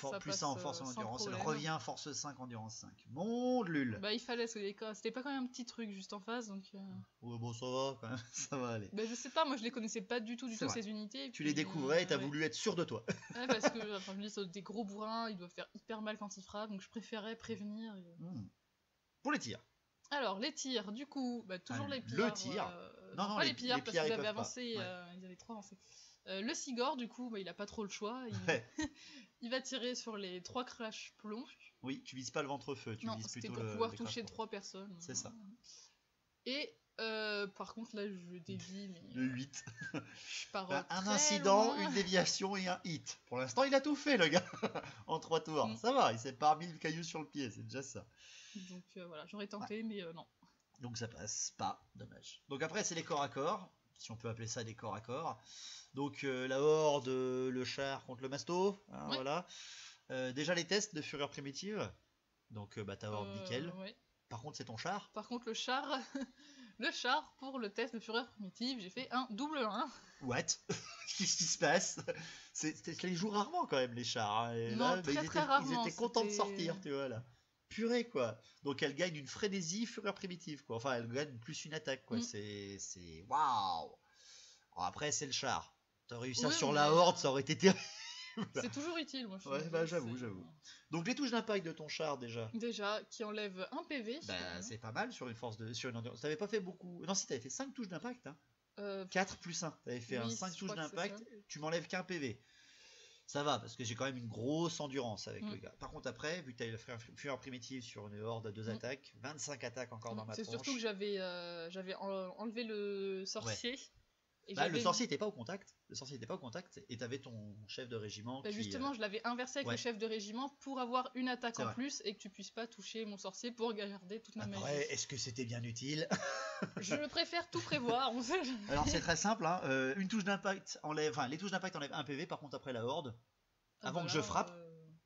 Speaker 2: en force en endurance. Elle revient force 5, endurance 5. Mon lul.
Speaker 3: Il fallait, c'était pas quand même un petit truc juste en face. Donc,
Speaker 2: Ouais, bon, ça va quand même, ça va aller.
Speaker 3: Je sais pas, moi je les connaissais pas du tout ces unités.
Speaker 2: Tu les découvrais et t'as voulu être sûr de toi.
Speaker 3: Ouais, parce que je me dis, c'est des gros bourrins, ils doivent faire hyper mal quand ils frappent, donc je préférais prévenir.
Speaker 2: Pour les tirs.
Speaker 3: Alors, les tirs, du coup, toujours les pillards.
Speaker 2: Le tir
Speaker 3: non, pas les pillards parce qu'ils avaient avancé, ils avaient 3 avancés. Le Sigor, du coup, il a pas trop le choix. Il va tirer sur les 3 crash-plombs.
Speaker 2: Oui, tu vises pas le ventre-feu, tu vises plutôt
Speaker 3: c'était pour pouvoir toucher 3 personnes.
Speaker 2: C'est ça.
Speaker 3: Et Par contre, là, je dévie, mais
Speaker 2: De 8.
Speaker 3: je pars
Speaker 2: Un
Speaker 3: très
Speaker 2: incident,
Speaker 3: loin.
Speaker 2: une déviation et un hit. Pour l'instant, il a tout fait, le gars. En 3 tours.
Speaker 3: Mm.
Speaker 2: Ça va, il s'est pas mis le caillou sur le pied, c'est déjà ça.
Speaker 3: Donc voilà, j'aurais tenté, mais non.
Speaker 2: Donc ça passe pas, dommage. Donc après, c'est les corps à corps, si on peut appeler ça des corps à corps. Donc la horde, le char contre le masto, hein,
Speaker 3: Ouais.
Speaker 2: voilà. Déjà les tests de fureur primitive. Donc ta horde, nickel.
Speaker 3: Ouais.
Speaker 2: Par contre, c'est ton char.
Speaker 3: Par contre, le char, le char pour le test de fureur primitive, j'ai fait un double 1.
Speaker 2: What? Qu'est-ce qui se passe? Je les joue rarement quand même, les chars. Hein. Et
Speaker 3: Non,
Speaker 2: là,
Speaker 3: très,
Speaker 2: ils
Speaker 3: très rarement,
Speaker 2: étaient contents de
Speaker 3: c'était-
Speaker 2: sortir, tu vois là. Purée quoi. Donc elle gagne une frénésie fureur primitive quoi. Enfin, elle gagne plus une attaque quoi.
Speaker 3: Mm.
Speaker 2: C'est waouh. Bon, après, c'est le char. T'aurais eu ça
Speaker 3: Oui,
Speaker 2: sur
Speaker 3: mais-
Speaker 2: la horde, ça aurait été terrible.
Speaker 3: C'est toujours utile, moi je
Speaker 2: Ouais,
Speaker 3: trouve.
Speaker 2: bah, j'avoue,
Speaker 3: C'est-
Speaker 2: j'avoue. Donc les touches d'impact de ton char déjà.
Speaker 3: Déjà, qui enlève un PV.
Speaker 2: Bah, c'est pas mal sur une force de. Sur une endurance. T'avais pas fait beaucoup. Non, si t'avais fait 5 touches d'impact. Hein. 4 plus 1. T'avais fait un
Speaker 3: oui,
Speaker 2: 5
Speaker 3: je
Speaker 2: touches
Speaker 3: crois que c'est
Speaker 2: d'impact.
Speaker 3: ça.
Speaker 2: Tu m'enlèves qu'un PV. Ça va, parce que j'ai quand même une grosse endurance avec
Speaker 3: Mm.
Speaker 2: le gars. Par contre, après, vu que t'as eu la fureur primitive sur une horde à 2
Speaker 3: Mm.
Speaker 2: attaques, 25 attaques encore dans ma
Speaker 3: C'est
Speaker 2: tronche.
Speaker 3: surtout que j'avais enlevé le sorcier. Et
Speaker 2: Bah, le
Speaker 3: j'avais-
Speaker 2: sorcier était pas au contact. Le sorcier était pas au contact. Et t'avais ton chef de régiment
Speaker 3: Bah,
Speaker 2: qui.
Speaker 3: justement, je l'avais inversé avec
Speaker 2: ouais.
Speaker 3: le chef de régiment pour avoir une attaque
Speaker 2: C'est
Speaker 3: en
Speaker 2: vrai.
Speaker 3: plus et que tu puisses pas toucher mon sorcier pour garder toute ma magie.
Speaker 2: Après, est-ce que c'était bien utile?
Speaker 3: Je préfère tout prévoir. On sait jamais.
Speaker 2: Alors c'est très simple, hein. Une touche d'impact enlève, enfin les touches d'impact enlèvent 1 PV, par contre après la horde,
Speaker 3: Ah
Speaker 2: avant
Speaker 3: bah
Speaker 2: que je
Speaker 3: là,
Speaker 2: frappe,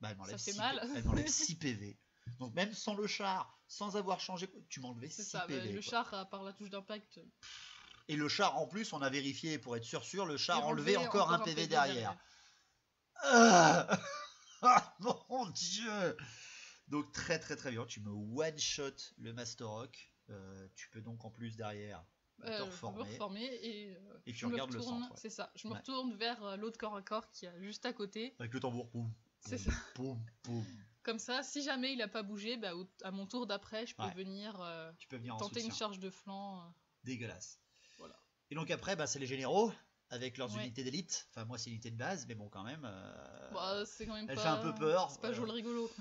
Speaker 2: bah, elle m'enlève
Speaker 3: ça fait
Speaker 2: 6
Speaker 3: mal.
Speaker 2: elle m'enlève 6 PV. Donc même sans le char, sans avoir changé, tu m'enlevais
Speaker 3: C'est
Speaker 2: 6
Speaker 3: ça, bah,
Speaker 2: PV.
Speaker 3: le
Speaker 2: quoi.
Speaker 3: char, à part la touche d'impact,
Speaker 2: Et le char en plus, on a vérifié pour être sûr, le char
Speaker 3: il
Speaker 2: enlevait
Speaker 3: enlevait
Speaker 2: encore un PV derrière. Ah Ah, mon dieu. Donc très très très bien, tu me one shot le Master Rock. Tu peux donc en plus derrière te
Speaker 3: je peux me
Speaker 2: reformer.
Speaker 3: reformer
Speaker 2: Et tu
Speaker 3: je me
Speaker 2: regardes le
Speaker 3: retourne,
Speaker 2: centre, ouais.
Speaker 3: c'est ça, je me
Speaker 2: Ouais.
Speaker 3: retourne vers l'autre corps à corps qui est juste à côté.
Speaker 2: Avec le tambour, boum,
Speaker 3: C'est
Speaker 2: boum,
Speaker 3: ça.
Speaker 2: boum, boum.
Speaker 3: Comme ça, si jamais il a pas bougé, bah, à mon tour d'après, je peux
Speaker 2: Ouais.
Speaker 3: venir
Speaker 2: Tu peux venir en
Speaker 3: tenter une
Speaker 2: soutien.
Speaker 3: charge de flanc.
Speaker 2: Dégueulasse.
Speaker 3: Voilà.
Speaker 2: Et donc après, bah, c'est les généraux avec leurs
Speaker 3: Ouais.
Speaker 2: unités d'élite. Enfin, moi, c'est l'unité de base, mais bon, quand même.
Speaker 3: Bah, c'est quand même
Speaker 2: elle
Speaker 3: pas...
Speaker 2: fait un peu peur,
Speaker 3: C'est pas joli rigolo.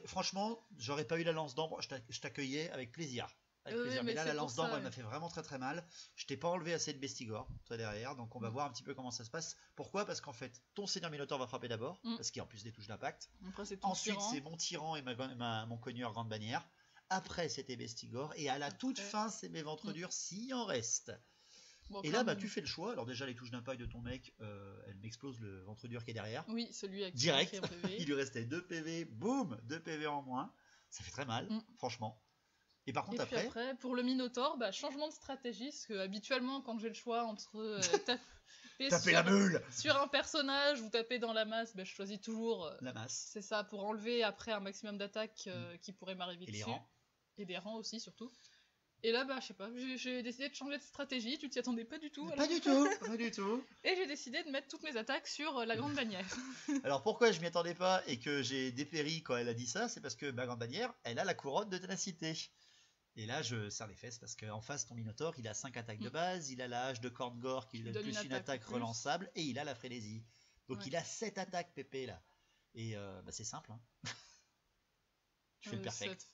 Speaker 2: Franchement, j'aurais pas eu la lance d'ambre, je t'accueillais avec plaisir. Avec plaisir.
Speaker 3: mais
Speaker 2: Mais là,
Speaker 3: c'est
Speaker 2: la
Speaker 3: pour
Speaker 2: lance
Speaker 3: ça,
Speaker 2: d'ambre, elle
Speaker 3: ouais.
Speaker 2: m'a fait vraiment très très mal. Je t'ai pas enlevé assez de bestigor, toi derrière, donc on va
Speaker 3: Mm.
Speaker 2: voir un petit peu comment ça se passe. Pourquoi? Parce qu'en fait, ton seigneur Minotaur va frapper d'abord,
Speaker 3: Mm.
Speaker 2: parce qu'il y a en plus des touches d'impact.
Speaker 3: Après, c'est ton
Speaker 2: Ensuite,
Speaker 3: tyran.
Speaker 2: c'est mon tyran et mon cogneur grande bannière. Après, c'était bestigor. Et à la toute
Speaker 3: Après.
Speaker 2: fin, c'est mes ventres
Speaker 3: Mm.
Speaker 2: durs, s'il en reste.
Speaker 3: Bon,
Speaker 2: Et
Speaker 3: quand
Speaker 2: là, bah,
Speaker 3: même.
Speaker 2: tu fais le choix. Alors déjà, les touches d'impact de ton mec, elle m'explose le ventre dur qui est derrière.
Speaker 3: Oui, celui avec
Speaker 2: Direct.
Speaker 3: qui est en PV.
Speaker 2: Il lui restait 2 PV, boum, 2 PV en moins. Ça fait très mal,
Speaker 3: Mm.
Speaker 2: franchement. Et par
Speaker 3: Et
Speaker 2: contre,
Speaker 3: puis
Speaker 2: après,
Speaker 3: après, pour le Minotaur, bah, changement de stratégie, parce que habituellement, quand j'ai le choix entre taper
Speaker 2: taper la meule,
Speaker 3: sur un personnage ou taper dans la masse, bah, je choisis toujours,
Speaker 2: la masse
Speaker 3: c'est ça, pour enlever après un maximum d'attaques qui pourrait m'arriver
Speaker 2: et les
Speaker 3: dessus.
Speaker 2: rangs.
Speaker 3: Et des rangs aussi, surtout. Et là, bah, je sais pas, j'ai décidé de changer de stratégie, tu t'y attendais pas du tout.
Speaker 2: Pas
Speaker 3: alors.
Speaker 2: du tout, pas du tout.
Speaker 3: Et j'ai décidé de mettre toutes mes attaques sur la grande bannière.
Speaker 2: Alors pourquoi je m'y attendais pas et que j'ai dépéri quand elle a dit ça, c'est parce que ma grande bannière, elle a la couronne de ténacité. Et là, je serre les fesses parce qu'en face, ton Minotaur, il a 5 attaques de base, il a la hache de Korngor qui lui donne plus une attaque
Speaker 3: plus.
Speaker 2: relançable, et il a la frénésie. Donc
Speaker 3: Ouais.
Speaker 2: il a 7 attaques, Pépé, là. Et bah, c'est simple. Hein. Tu fais le perfect.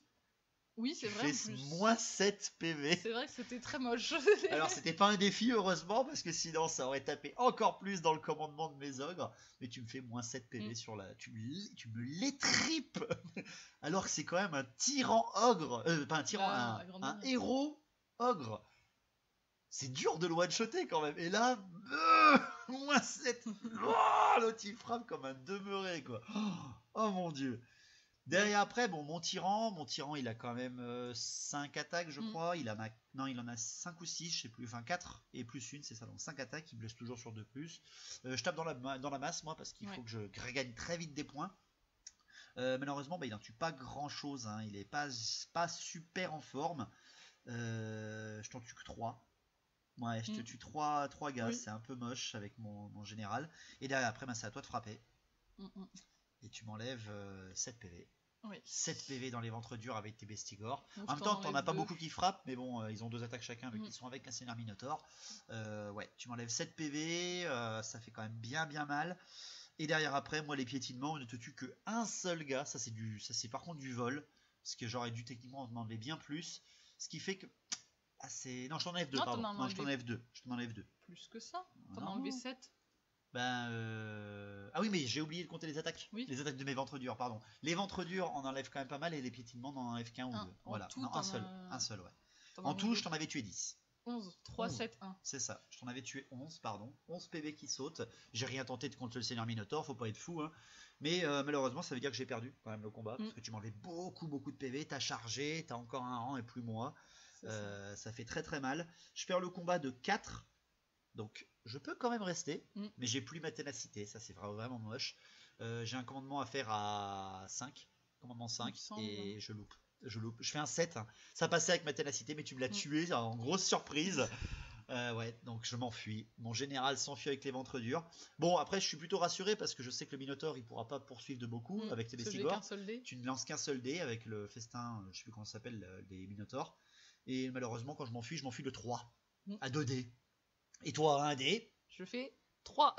Speaker 3: Oui, c'est
Speaker 2: Tu
Speaker 3: vrai.
Speaker 2: fais
Speaker 3: en plus.
Speaker 2: moins 7 PV.
Speaker 3: C'est vrai que c'était très moche.
Speaker 2: Alors c'était pas un défi heureusement parce que sinon ça aurait tapé encore plus dans le commandement de mes ogres. Mais tu me fais moins 7 PV sur la... Tu me l'étripes. Alors que c'est quand même un tyran ogre. Pas un tyran, un héros ogre. C'est dur de le one-shotter quand même. Et là, moins 7. Oh, l'autre il frappe comme un demeuré quoi. Oh mon dieu. Derrière après, bon, mon tyran il a quand même 5 attaques je crois, il en a 5 ou 6, je sais plus, enfin 4 et plus une, c'est ça, donc 5 attaques, il blesse toujours sur 2+. Je tape dans la masse moi parce qu'il faut que je regagne très vite des points. Malheureusement bah, il n'en tue pas grand chose, hein. Il est pas super en forme. Je t'en tue que 3. Ouais, je te tue 3 gars, c'est un peu moche avec mon général. Et derrière après, bah, c'est à toi de frapper. Et tu m'enlèves 7 PV.
Speaker 3: Oui.
Speaker 2: 7 PV dans les ventres durs avec tes bestigors.
Speaker 3: Donc,
Speaker 2: en même temps, t'en as pas beaucoup qui frappent, mais bon, ils ont 2 attaques chacun, vu qu'ils sont avec un seigneur Minotaur. Ouais, tu m'enlèves 7 PV, ça fait quand même bien mal. Et derrière après, moi les piétinements, on ne te tue que un seul gars. Ça c'est par contre du vol, parce que j'aurais dû techniquement en demander bien plus. Ce qui fait que assez. Non, je t'en enlève 2,
Speaker 3: Non,
Speaker 2: pardon.
Speaker 3: t'en as
Speaker 2: Non, je t'en
Speaker 3: enlevé
Speaker 2: enlève 2. Je t'en enlève 2.
Speaker 3: plus que ça. T'en as
Speaker 2: Non.
Speaker 3: enlevé 7.
Speaker 2: Ah oui, mais j'ai oublié de compter les attaques.
Speaker 3: Oui.
Speaker 2: Les attaques de mes ventres durs, pardon. Les ventres durs, on enlève quand même pas mal et les piétinements, on en enlève qu'un ou deux.
Speaker 3: En
Speaker 2: Voilà.
Speaker 3: tout,
Speaker 2: Non,
Speaker 3: t'en
Speaker 2: un seul.
Speaker 3: as-
Speaker 2: Un seul, ouais.
Speaker 3: T'en as
Speaker 2: En tout,
Speaker 3: enlevé
Speaker 2: je t'en avais tué 10.
Speaker 3: 11, 3,
Speaker 2: 11.
Speaker 3: 7, 1.
Speaker 2: C'est ça. Je t'en avais tué 11, pardon. 11 PV qui sautent. J'ai rien tenté de contre le Seigneur Minotaur, faut pas être fou. Hein. Mais malheureusement, ça veut dire que j'ai perdu quand même le combat. Parce que tu m'enlèves beaucoup de PV. T'as chargé, t'as encore un rang et plus moi. Ça fait très très mal. Je perds le combat de 4. Donc je peux quand même rester. Mais j'ai plus ma ténacité. Ça c'est vraiment moche. J'ai un commandement à faire à 5. Commandement 5. Et je loupe. Je fais un 7. Hein. Ça passait avec ma ténacité, mais tu me l'as tué en grosse surprise. Ouais, donc je m'enfuis. Mon général s'enfuit avec les ventres durs. Bon, après, je suis plutôt rassuré parce que je sais que le Minotaur, il pourra pas poursuivre de beaucoup avec tes Bestigors. Tu ne lances qu'un seul dé avec le festin, je sais plus comment ça s'appelle, des Minotaurs. Et malheureusement, quand je m'enfuis de 3 à 2 dés. Et toi, à 1 dé.
Speaker 3: Je fais 3.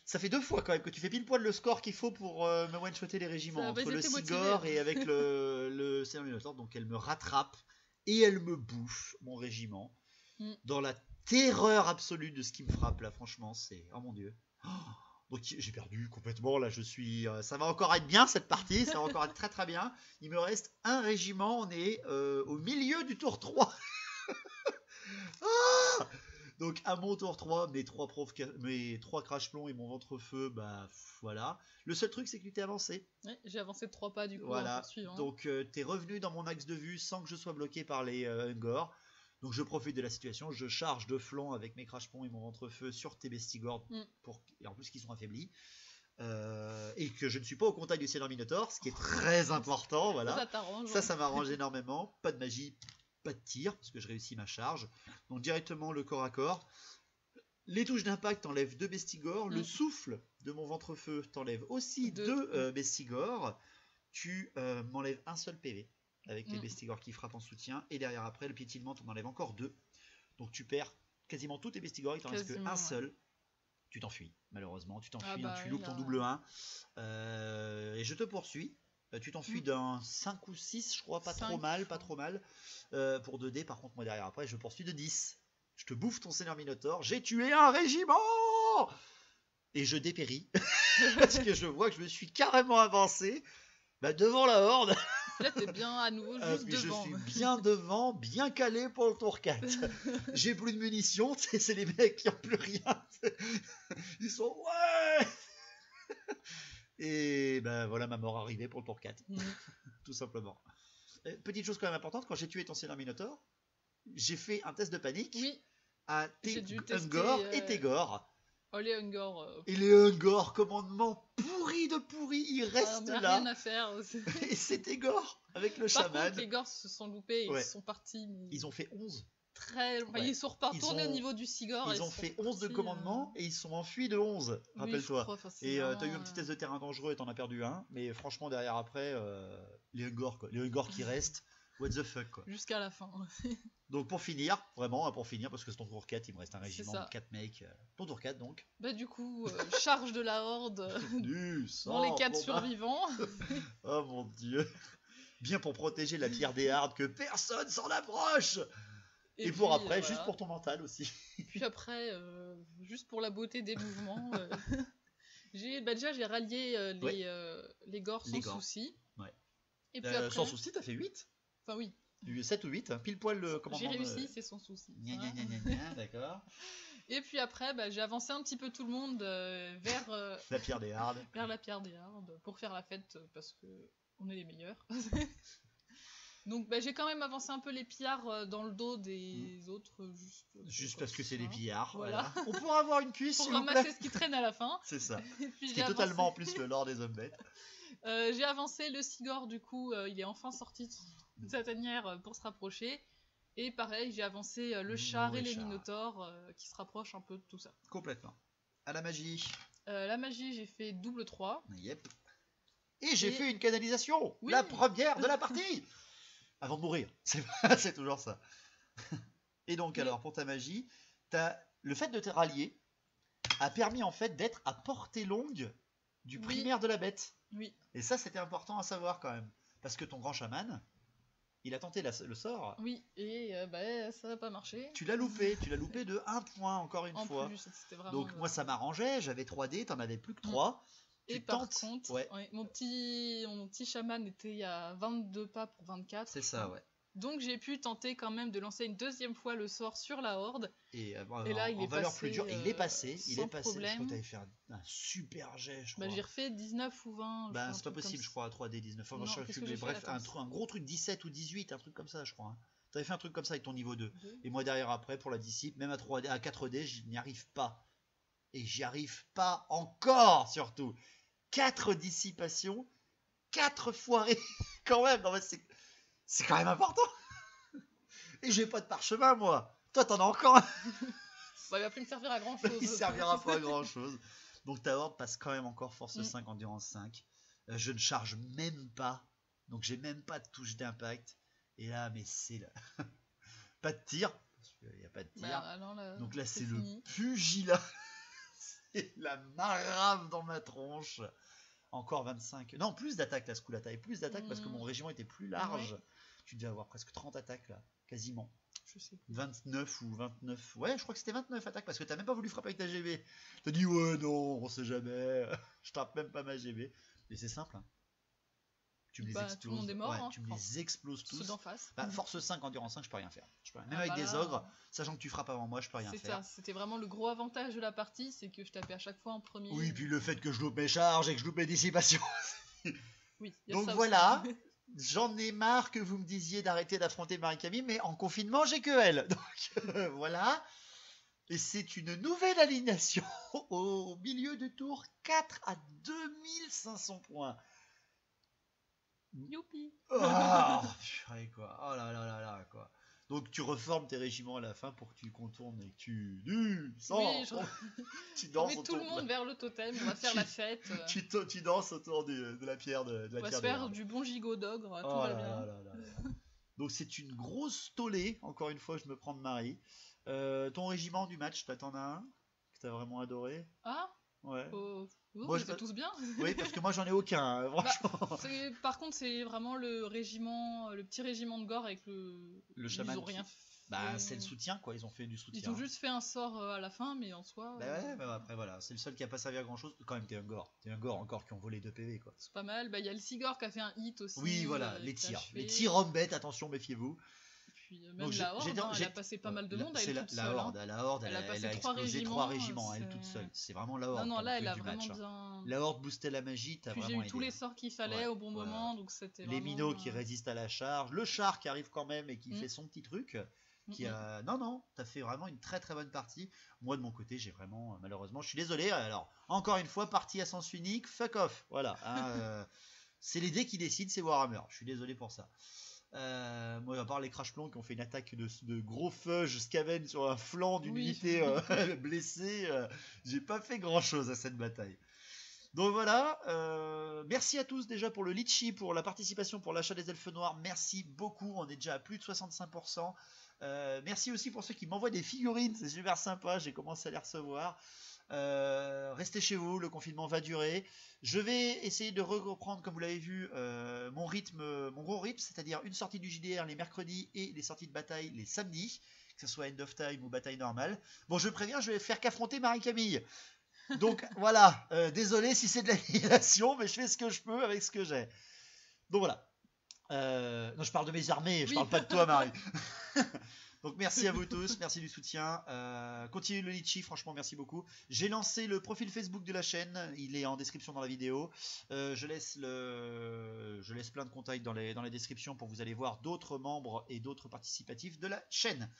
Speaker 2: Ça fait 2 fois quand même que tu fais pile poil le score qu'il faut pour me one-shotter les régiments. Entre le Sigor et avec le Seigneur Minotaur. Donc elle me rattrape et elle me bouffe mon régiment. Dans la terreur absolue de ce qui me frappe là, franchement, c'est... Oh mon dieu. Donc j'ai perdu complètement, là je suis... ça va encore être bien cette partie, ça va encore être très très bien. Il me reste un régiment, on est au milieu du tour 3. Donc à mon tour 3, mes 3 crash plombs et mon ventre-feu, bah voilà. Le seul truc c'est que tu t'es avancé.
Speaker 3: Ouais, j'ai avancé de 3 pas du coup.
Speaker 2: Voilà, donc t'es revenu dans mon axe de vue sans que je sois bloqué par les Ungor. Donc je profite de la situation, je charge de flanc avec mes crash plombs et mon ventre-feu sur tes Bestigors, et en plus qu'ils sont affaiblis. Et que je ne suis pas au contact du Seigneur Minotaur, ce qui est très important, voilà. Ça m'arrange énormément. Pas de magie, pas de tir, parce que je réussis ma charge. Donc directement le corps à corps. Les touches d'impact t'enlèvent 2 Bestigors. Le souffle de mon ventre-feu t'enlève aussi 2 Bestigors. Tu m'enlèves un seul PV avec les Bestigors qui frappent en soutien. Et derrière après, le piétinement t'en enlève encore 2. Donc tu perds quasiment tous tes Bestigors, il t'en reste qu'un seul. Tu t'enfuis, malheureusement. Tu t'enfuis, tu loupes ton double 1. Et je te poursuis. Tu t'enfuis d'un 5 ou 6, je crois, pas trop mal. Pour 2 dés, par contre, moi derrière après, je poursuis de 10. Je te bouffe ton Seigneur Minotaur. J'ai tué un régiment. Et je dépéris. Parce que je vois que je me suis carrément avancé devant la horde.
Speaker 3: Là, t'es bien à nouveau juste devant.
Speaker 2: Je suis bien devant, bien calé pour le tour 4. J'ai plus de munitions, c'est les mecs qui n'ont plus rien. Ils sont ouais. Et ben voilà ma mort arrivée pour le tour 4. Tout simplement. Petite chose quand même importante, quand j'ai tué ton Seigneur Minotaur, j'ai fait un test de panique à tes Ungor et tes Gor.
Speaker 3: Oh, les Ungor.
Speaker 2: Et les Ungor, commandement pourri de pourri, ils restent là.
Speaker 3: Rien à faire.
Speaker 2: Et c'était Gore avec le
Speaker 3: Par
Speaker 2: chaman.
Speaker 3: contre, les Gors se sont loupés, ils sont partis.
Speaker 2: Ils ont fait 11.
Speaker 3: Ils sont retournés au niveau du Sigor.
Speaker 2: Ils ont fait 11 de commandement et ils sont enfuis de 11, rappelle-toi. Et t'as eu un petit test de terrain dangereux et t'en as perdu un. Mais franchement, derrière après, les Ungor, quoi. Les Ungor qui restent, what the fuck, quoi.
Speaker 3: Jusqu'à la fin.
Speaker 2: Donc pour finir, vraiment, parce que c'est ton tour 4, il me reste un régiment de 4 mecs. Ton tour 4 donc.
Speaker 3: Bah du coup, charge de la horde dans les 4 survivants.
Speaker 2: Oh mon dieu. Bien pour protéger la pierre des hardes, que personne s'en approche. Et pour puis, après, juste pour ton mental aussi.
Speaker 3: Puis après, juste pour la beauté des mouvements, déjà j'ai rallié les Gors sans souci.
Speaker 2: Ouais.
Speaker 3: Et puis après...
Speaker 2: Sans souci, t'as fait 8.
Speaker 3: Enfin oui.
Speaker 2: 7 ou 8, hein, pile poil le commandement.
Speaker 3: J'ai réussi, c'est sans souci.
Speaker 2: D'accord.
Speaker 3: Et puis après, j'ai avancé un petit peu tout le monde vers
Speaker 2: la pierre des hardes.
Speaker 3: Vers la pierre des hardes, pour faire la fête, parce que on est les meilleurs. Donc j'ai quand même avancé un peu les pillards dans le dos des autres,
Speaker 2: juste parce que c'est des pillards. Voilà. On pourra avoir une cuisse
Speaker 3: pour ramasser ce qui traîne à la fin.
Speaker 2: C'est ça. Puis c'est totalement en plus le lore des hommes bêtes.
Speaker 3: J'ai avancé le Sigor, du coup, il est enfin sorti de sa tanière pour se rapprocher. Et pareil, j'ai avancé le char et les minotaures qui se rapprochent un peu de tout ça.
Speaker 2: Complètement. À la magie.
Speaker 3: La magie, j'ai fait double 3.
Speaker 2: Yep. Et j'ai fait une canalisation. Oui. La première de la partie. Avant de mourir. C'est toujours ça. Et donc, alors, pour ta magie, le fait de te rallier a permis en fait d'être à portée longue du primaire de la bête.
Speaker 3: Oui.
Speaker 2: Et ça, c'était important à savoir quand même. Parce que ton grand chaman, Il a tenté le sort.
Speaker 3: Oui, et ça n'a pas marché.
Speaker 2: Tu l'as loupé de 1 point encore une fois.
Speaker 3: En plus, c'était vraiment...
Speaker 2: Donc moi ça m'arrangeait, j'avais 3 dés, t'en avais plus que 3.
Speaker 3: Et par contre, mon petit chaman était à 22 pas pour 24.
Speaker 2: C'est ça, ouais.
Speaker 3: Donc j'ai pu tenter quand même de lancer une deuxième fois le sort sur la horde.
Speaker 2: Et là, il est valeur plus dure. Il est passé. Je crois que t'avais fait un super jet, je crois.
Speaker 3: J'ai refait 19 ou 20.
Speaker 2: C'est pas possible, je crois, à 3D 19. Bref, un gros truc 17 ou 18, un truc comme ça, je crois. T'avais fait un truc comme ça avec ton niveau 2. Et moi derrière après, pour la dissipe, même à 4D, je n'y arrive pas. Et j'y arrive pas encore, surtout. 4 dissipations, 4 foirées. Quand même, non, mais c'est quand même important. Et j'ai pas de parchemin, moi. Toi, t'en as encore un.
Speaker 3: Il va plus me servir à grand chose.
Speaker 2: Il servira pas à grand chose. Donc ta horde passe quand même encore force 5, endurance 5. Je ne charge même pas. Donc j'ai même pas de touche d'impact. Et là, mais c'est là. Pas de tir. Parce qu'il n'y a pas de tir. Donc là, c'est le pugilat. C'est la marave dans ma tronche. Encore 25. Non, plus d'attaque là, ce coup-là. T'avais plus d'attaque parce que mon régiment était plus large. Ouais. Tu devais avoir presque 30 attaques là, quasiment.
Speaker 3: Je sais.
Speaker 2: 29 ou 29. Ouais, je crois que c'était 29 attaques parce que t'as même pas voulu frapper avec ta GB. T'as dit ouais, non, on sait jamais. Je tape même pas ma GB. Et c'est simple. Hein. Tu me les exploses.
Speaker 3: Tout le monde est mort.
Speaker 2: Tu me les exploses tous.
Speaker 3: Ceux d'en face.
Speaker 2: Force 5, endurance 5, je peux rien faire. Même avec des ogres, sachant que tu frappes avant moi, je peux rien faire.
Speaker 3: C'est ça, c'était vraiment le gros avantage de la partie, c'est que je tapais à chaque fois en premier.
Speaker 2: Oui, puis le fait que je loupe mes charges et que je loupe mes dissipations.
Speaker 3: Oui,
Speaker 2: donc voilà, j'en ai marre que vous me disiez d'arrêter d'affronter Marie-Camille, mais en confinement, j'ai que elle. Donc voilà. Et c'est une nouvelle alignation au milieu de tour 4 à 2500 points.
Speaker 3: Youpi.
Speaker 2: Purée, quoi. Oh là là là là, quoi. Donc tu reformes tes régiments à la fin pour que tu contournes et que tu
Speaker 3: tu danses autour. Tout le monde vers le totem, on va faire la fête.
Speaker 2: Tu danses autour de la pierre de la
Speaker 3: on va se faire du bon gigot d'ogre, tout va bien.
Speaker 2: Donc c'est une grosse tollée, encore une fois, je me prends de Marie. Ton régiment du match, t'en as un que t'as vraiment adoré?
Speaker 3: Ah
Speaker 2: ouais.
Speaker 3: Vous êtes tous bien.
Speaker 2: Oui, parce que moi j'en ai aucun, franchement.
Speaker 3: Par contre, c'est vraiment le petit régiment de Gore avec le
Speaker 2: chaman.
Speaker 3: Ils ont rien
Speaker 2: fait. C'est le soutien, quoi. Ils ont fait du soutien.
Speaker 3: Ils ont juste fait un sort à la fin, mais en soi.
Speaker 2: Après voilà, c'est le seul qui a pas servi à grand chose. Quand même, t'es un Gore. T'es un Gore encore qui ont volé 2 PV, quoi.
Speaker 3: C'est pas mal. Il y a le Sigor qui a fait un hit aussi.
Speaker 2: Oui, voilà, les tirs. Les tirs hommes bêtes, attention, méfiez-vous.
Speaker 3: Même la Horde, elle a passé pas mal de monde à elle toute seule.
Speaker 2: La Horde, elle a explosé 3 régiments, elle toute seule. C'est vraiment la Horde.
Speaker 3: Non, là, elle a vraiment bien...
Speaker 2: La Horde boostait la magie, t'as vraiment aidé.
Speaker 3: J'ai eu tous les sorts qu'il fallait au bon moment, donc c'était
Speaker 2: les minots qui résistent à la charge, le char qui arrive quand même et qui fait son petit truc. Non, t'as fait vraiment une très très bonne partie. Moi de mon côté, j'ai vraiment, malheureusement, je suis désolé. Alors, encore une fois, partie à sens unique, fuck off. Voilà. C'est les dés qui décident, c'est Warhammer. Je suis désolé pour ça. Moi, à part les crash plombs qui ont fait une attaque de gros fudge scaven sur un flanc d'une unité blessée, j'ai pas fait grand chose à cette bataille. Donc voilà, merci à tous déjà pour le litchi, pour la participation, pour l'achat des elfes noirs. Merci beaucoup, on est déjà à plus de 65%. Merci aussi pour ceux qui m'envoient des figurines, c'est super sympa, j'ai commencé à les recevoir. Restez chez vous, le confinement va durer. Je vais essayer de reprendre, comme vous l'avez vu, mon gros rythme, c'est-à-dire une sortie du JDR les mercredis et les sorties de bataille les samedis, que ce soit end of time ou bataille normale. Bon, je préviens, je vais faire qu'affronter Marie-Camille. Donc voilà, désolé si c'est de l'annihilation, mais je fais ce que je peux avec ce que j'ai. Donc voilà. Non, je parle de mes armées, je parle pas de toi, Marie. Donc merci à vous tous, merci du soutien. Continuez le litchi, franchement merci beaucoup. J'ai lancé le profil Facebook de la chaîne, il est en description dans la vidéo. Je laisse plein de contacts dans les descriptions pour que vous allez voir d'autres membres et d'autres participatifs de la chaîne.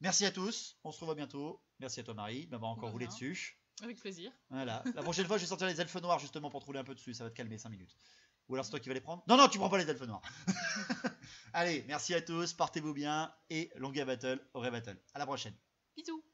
Speaker 2: Merci à tous, on se revoit bientôt. Merci à toi Marie de m'avoir encore roulé dessus.
Speaker 3: Avec plaisir.
Speaker 2: Voilà, la prochaine fois je vais sortir les elfes noirs justement pour te rouler un peu dessus, ça va te calmer 5 minutes. Ou alors c'est toi qui vas les prendre? Non, tu prends pas les elfes noirs. Allez, merci à tous, portez-vous bien et longue battle, au battle. À la prochaine.
Speaker 3: Bisous.